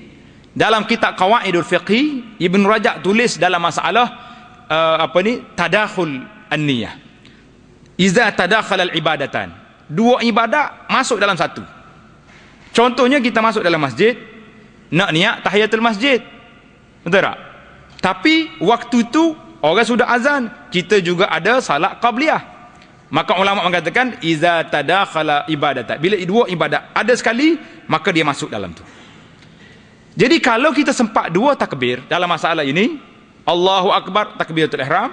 dalam kitab Qawaidul Fiqhi, Ibn Rajab tulis dalam masalah tadakhul an-niyah. Iza tadakhala al-ibadatan, 2 ibadat masuk dalam satu. Contohnya kita masuk dalam masjid, nak niat tahiyatul masjid, betul tak? Tapi waktu itu orang sudah azan, kita juga ada salat qabliyah. Maka ulama mengatakan iza tadakhala ibadatan, bila 2 ibadat ada sekali, maka dia masuk dalam tu. Jadi kalau kita sempat 2 takbir dalam masalah ini, Allahu Akbar takbiratul ihram,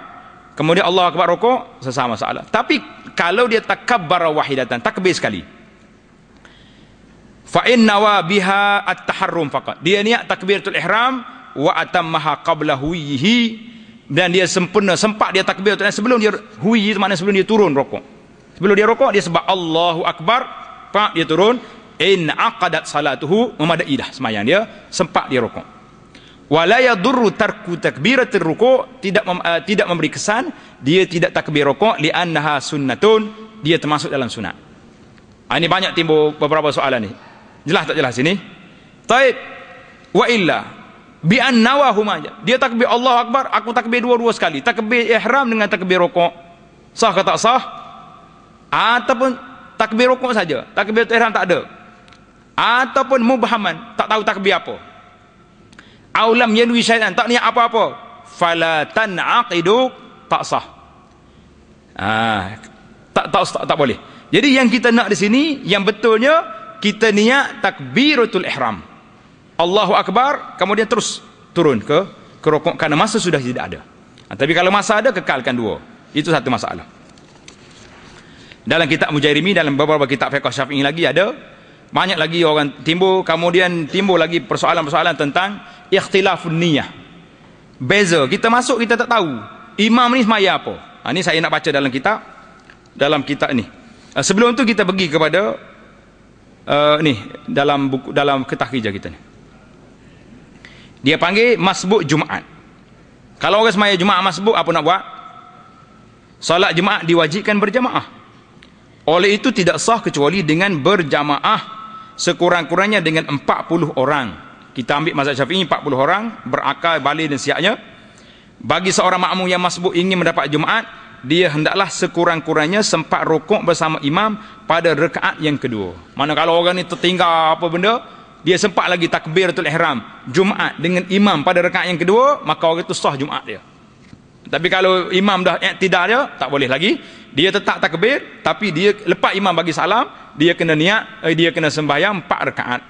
kemudian Allahu Akbar rukuk, sesama masalah. Tapi kalau dia takabbara wahidatan, takbir sekali, fa inna biha at-taharrum faqat, dia niat takbiratul ihram wa atammaha qabla huwihi, dan dia sempurna, sempat dia takbiratul ihram sebelum dia huwi, maknanya sebelum dia turun rukuk. Sebelum dia rukuk dia sebab Allahu Akbar, pak dia turun, in aqadat salatuhu, memadai dah sembahyang dia, sempat dia rukuk. Wala yadurru tarku takbiratul rukuk, tidak memberi kesan dia tidak takbir rukuk, li'annaha sunnatun, dia termasuk dalam sunat. Ini banyak timbul beberapa soalan ni. Jelas tak jelas ini? Taib. Wa illa bi annawahuma, dia takbir Allahu Akbar, aku takbir 2 sekali, takbir ihram dengan takbir rukuk, sah ke tak sah? Ataupun takbir rukuk saja, takbir ihram tak ada, ataupun mubhaman, tak tahu takbir apa, aulam yanwi syai'an, tak niat apa-apa, fala tan'aqidu, tak sah. Tak boleh. Jadi yang kita nak di sini, yang betulnya kita niat takbiratul ihram. Allahu Akbar, kemudian terus turun ke rukuk kerana masa sudah tidak ada. Tapi kalau masa ada, kekalkan dua. Itu satu masalah. Dalam kitab Mujairimi, dalam beberapa kitab fiqh Syafi'i lagi ada banyak lagi orang timbul, kemudian timbul lagi persoalan-persoalan tentang ikhtilafun niyah. Beza, kita masuk kita tak tahu imam ni semaya apa. Ini saya nak baca dalam kitab ni. Sebelum tu kita pergi kepada ni dalam buku, dalam kitab kerja kita ni. Dia panggil masbuk Jumaat. Kalau orang semaya Jumaat masbuk, apa nak buat? Solat Jumaat diwajibkan berjamaah. Oleh itu tidak sah kecuali dengan berjamaah, sekurang-kurangnya dengan 40 orang. Kita ambil mazhab Syafi'i 40 orang, berakal, balik dan siapnya. Bagi seorang makmum yang masbuk ingin mendapat Jumaat, dia hendaklah sekurang-kurangnya sempat rukuk bersama imam pada rakaat yang kedua. Mana kalau orang ni tertinggal apa benda, dia sempat lagi takbiratul ihram Jumaat dengan imam pada rakaat yang kedua, maka orang itu sah Jumaat dia. Tapi kalau imam dah i'tidal dia, tak boleh lagi. Dia tetap takbir, tapi dia lepas imam bagi salam, dia kena niat, dia kena sembahyang 4 rakaat.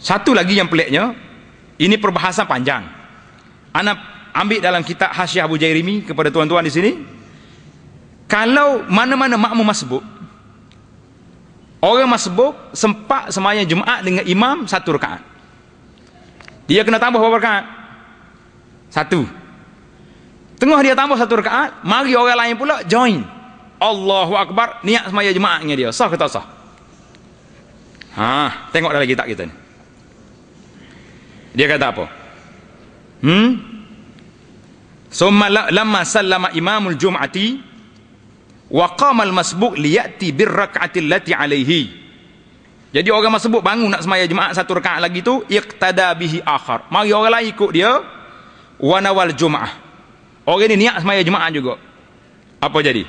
Satu lagi yang peliknya, ini perbahasan panjang. Ana ambil dalam kitab Hasyiah Abu Jairimi kepada tuan-tuan di sini. Kalau mana-mana makmum masbuk, orang masbuk sempat sembahyang Jumaat dengan imam 1 rakaat, dia kena tambah berapa rakaat? 1. Tengah dia tambah 1 rakaat, mari orang lain pula join. Allahu Akbar, niat sembahyang Jumaat dengan dia. Sah ke tak sah? Tengok dalam kitab kita ni. Dia kata apa? Summa lamma sallama imamul jum'ati wa qama al-masbuq liyati bir-rak'ati allati alaihi. Jadi orang masbuk bangun nak sembahyang Jumaat 1 rakaat lagi tu, iqtada bihi akhar. Mari orang lain ikut dia, wa nawal Jum'ah. Orang ni niat sembahyang Jumaat juga. Apa jadi?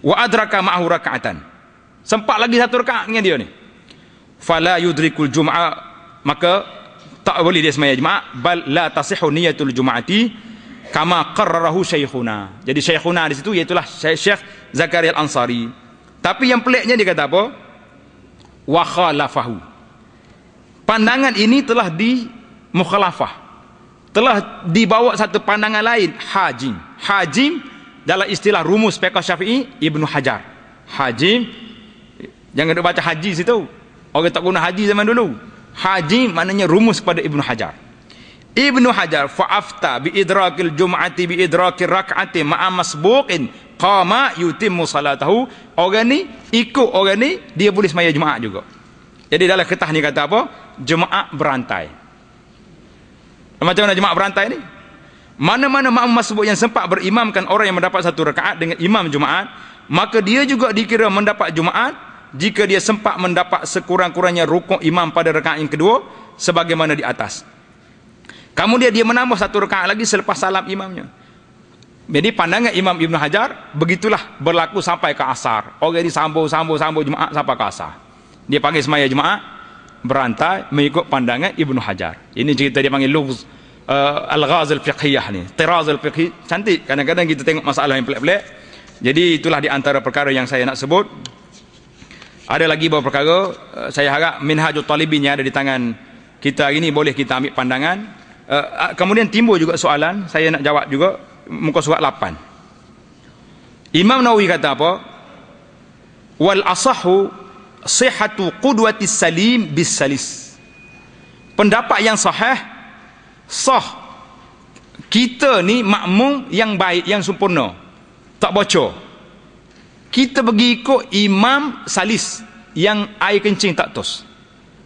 Wa adraka ma'ahu raka'atan. Sempat lagi 1 rakaat dengan dia ni. Fala yudrikul Jum'ah, maka tak boleh dia sembahyang Jumaat. Bal la tasihhu niyatul Jum'ati kama qarrarahu syekhuna. Jadi syekhuna di situ iaitulah Syekh Zakaria Al-Ansari. Tapi yang peliknya dia kata apa? Wa khalafahu. Pandangan ini telah di mukhalafah, telah dibawa satu pandangan lain, hajim. Hajim dalam istilah rumus fiqh Syafi'i Ibnu Hajar. Hajim, jangan duk baca haji situ. Orang tak guna haji zaman dulu. Hajim maknanya rumus kepada Ibnu Hajar. Ibnu Hajar fa'afta bi idrakil jum'ati bi idrakir rak'ati ma'a masbuqin qama yutimmu salatahu. Orang ni ikut orang ni, dia boleh sembahyang Jumaat juga. Jadi dalam ketah ni kata apa? Jumaat berantai. Macam mana Jumaat berantai ni? Mana-mana makmum masbuk yang sempat berimamkan orang yang mendapat 1 rakaat dengan imam Jumaat, maka dia juga dikira mendapat Jumaat jika dia sempat mendapat sekurang-kurangnya rukuk imam pada rakaat yang kedua sebagaimana di atas. Kemudian dia menambah 1 rakaat lagi selepas salam imamnya. Jadi pandangan Imam Ibn Hajar begitulah berlaku sampai ke asar. Orang ini sambung Jumaat sampai ke asar. Dia panggil sembahyang Jumaat berantai mengikut pandangan Ibnu Hajar. Ini cerita dia panggil lugz al-ghaz al-fiqhiyah ni. Tiraz al-fiqhi, cantik. Kadang-kadang kita tengok masalah yang pelik-pelik. Jadi itulah di antara perkara yang saya nak sebut. Ada lagi beberapa perkara, saya harap Minhajut Talibin yang ada di tangan kita ini boleh kita ambil pandangan. Kemudian timbul juga soalan, saya nak jawab juga, muka surat 8. Imam Nawawi kata apa? Wal asahhu sihhatu qudwatis salim bis salis. Pendapat yang sahih, sah kita ni makmum yang baik, yang sempurna, tak bocor. Kita pergi ikut imam salis, yang air kencing tak tos.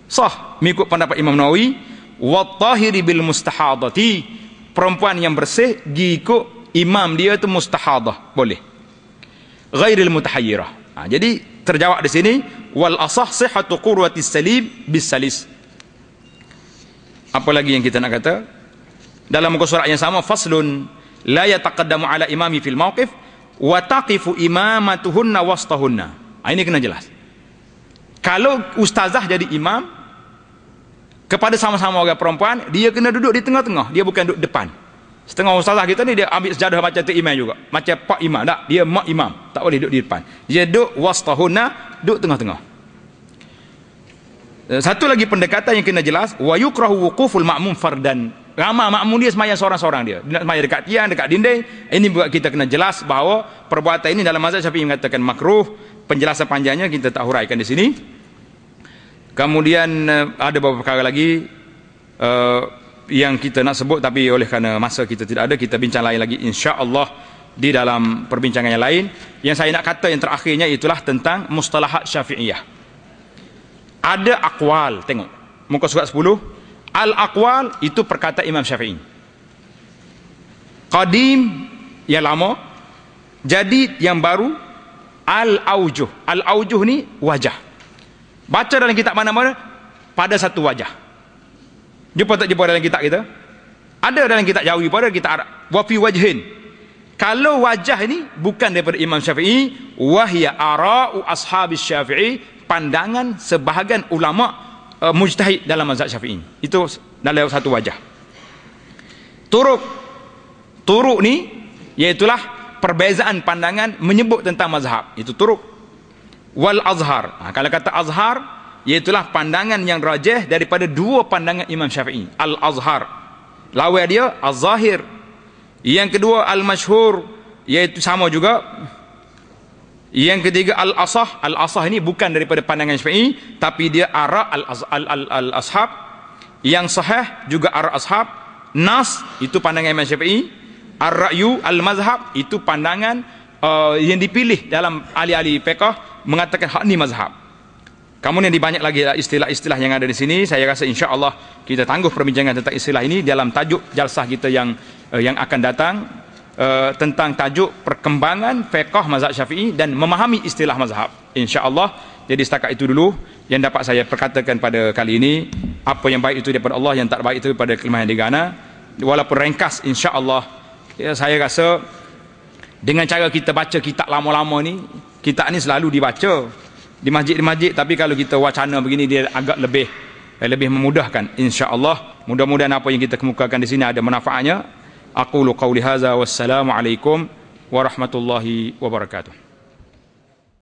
Sah mengikut pendapat Imam Nawawi. Wa tahiri bil mustahadati, perempuan yang bersih pergi ikut imam dia tu mustahadah, boleh. Ghairil mutahayyirah. Jadi terjawab di sini, wal asah sihhatu qurwatis salim bis salis. Apa lagi yang kita nak kata? Dalam muka surat yang sama, faslun la yataqaddamu ala imami fil mawqif wa taqifu imamatuhunna wastahunna. Ini kena jelas. Kalau ustazah jadi imam kepada sama-sama orang perempuan, dia kena duduk di tengah-tengah, dia bukan duduk depan. Setengah ustazah kita ni dia ambil sejadah macam tu imam juga, macam pak imam, tak, dia mak imam, tak boleh duduk di depan, dia duduk wastahunna, duduk tengah-tengah. Satu lagi pendekatan yang kena jelas, wa yukrahu wuquful ma'mum fardan. Ramai makmum dia semayang seorang-seorang dia. Dia nak semayang dekat tiang, dekat dinding. Ini buat kita kena jelas bahawa perbuatan ini dalam mazhab Syafi'i mengatakan makruh. Penjelasan panjangnya kita tak huraikan di sini. Kemudian ada beberapa perkara lagi yang kita nak sebut, tapi oleh kerana masa kita tidak ada, kita bincang lain lagi insya-Allah di dalam perbincangan yang lain. Yang saya nak kata yang terakhirnya itulah tentang mustalahat Syafi'iyah. Ada aqwal, tengok muka surat 10. Al-aqwal itu perkataan Imam Syafi'i. Qadim yang lama, jadid yang baru, al-aujuh. Al-aujuh ni wajah. Baca dalam kitab mana-mana pada satu wajah. Jumpa tak jumpa dalam kitab kita? Ada dalam kitab Jawi, pada kitab Arab. Wa fi wajhin. Kalau wajah ini bukan daripada Imam Syafi'i, wahya ara'u ashabis Syafi'i, pandangan sebahagian ulama mujtahid dalam mazhab Syafi'i. Itu dalam satu wajah. Turuk ni iaitulah perbezaan pandangan menyebut tentang mazhab. Itu turuk. Wal azhar. Kalau kata azhar, iaitulah pandangan yang rajih daripada dua pandangan Imam Syafi'i. Al azhar. Lawan dia az-zahir. Yang kedua al masyhur, iaitu sama juga. Yang ketiga al-asah. Al-asah ini bukan daripada pandangan Syafi'i, tapi dia ara al-ashab. Yang sahih juga ara ashab. Nas itu pandangan Imam Syafi'i. Ar-ra'yu al-mazhab itu pandangan yang dipilih dalam ahli-ahli fiqh mengatakan hak ni mazhab. Kemudian banyak lagi istilah-istilah yang ada di sini. Saya rasa insya-Allah kita tangguh perbincangan tentang istilah ini dalam tajuk jalsah kita yang akan datang. Tentang tajuk perkembangan fiqh mazhab Syafi'i dan memahami istilah mazhab, insya-Allah. Jadi setakat itu dulu yang dapat saya perkatakan pada kali ini. Apa yang baik itu daripada Allah, yang tak baik itu daripada kelemahan digana. Walaupun ringkas, insya-Allah saya rasa dengan cara kita baca kitab lama-lama ni, kitab ni selalu dibaca di masjid-masjid, tapi kalau kita wacana begini dia agak lebih memudahkan, insya-Allah. Mudah-mudahan apa yang kita kemukakan di sini ada manfaatnya. Aqulu qawli hadza wassalamu alaikum warahmatullahi wabarakatuh.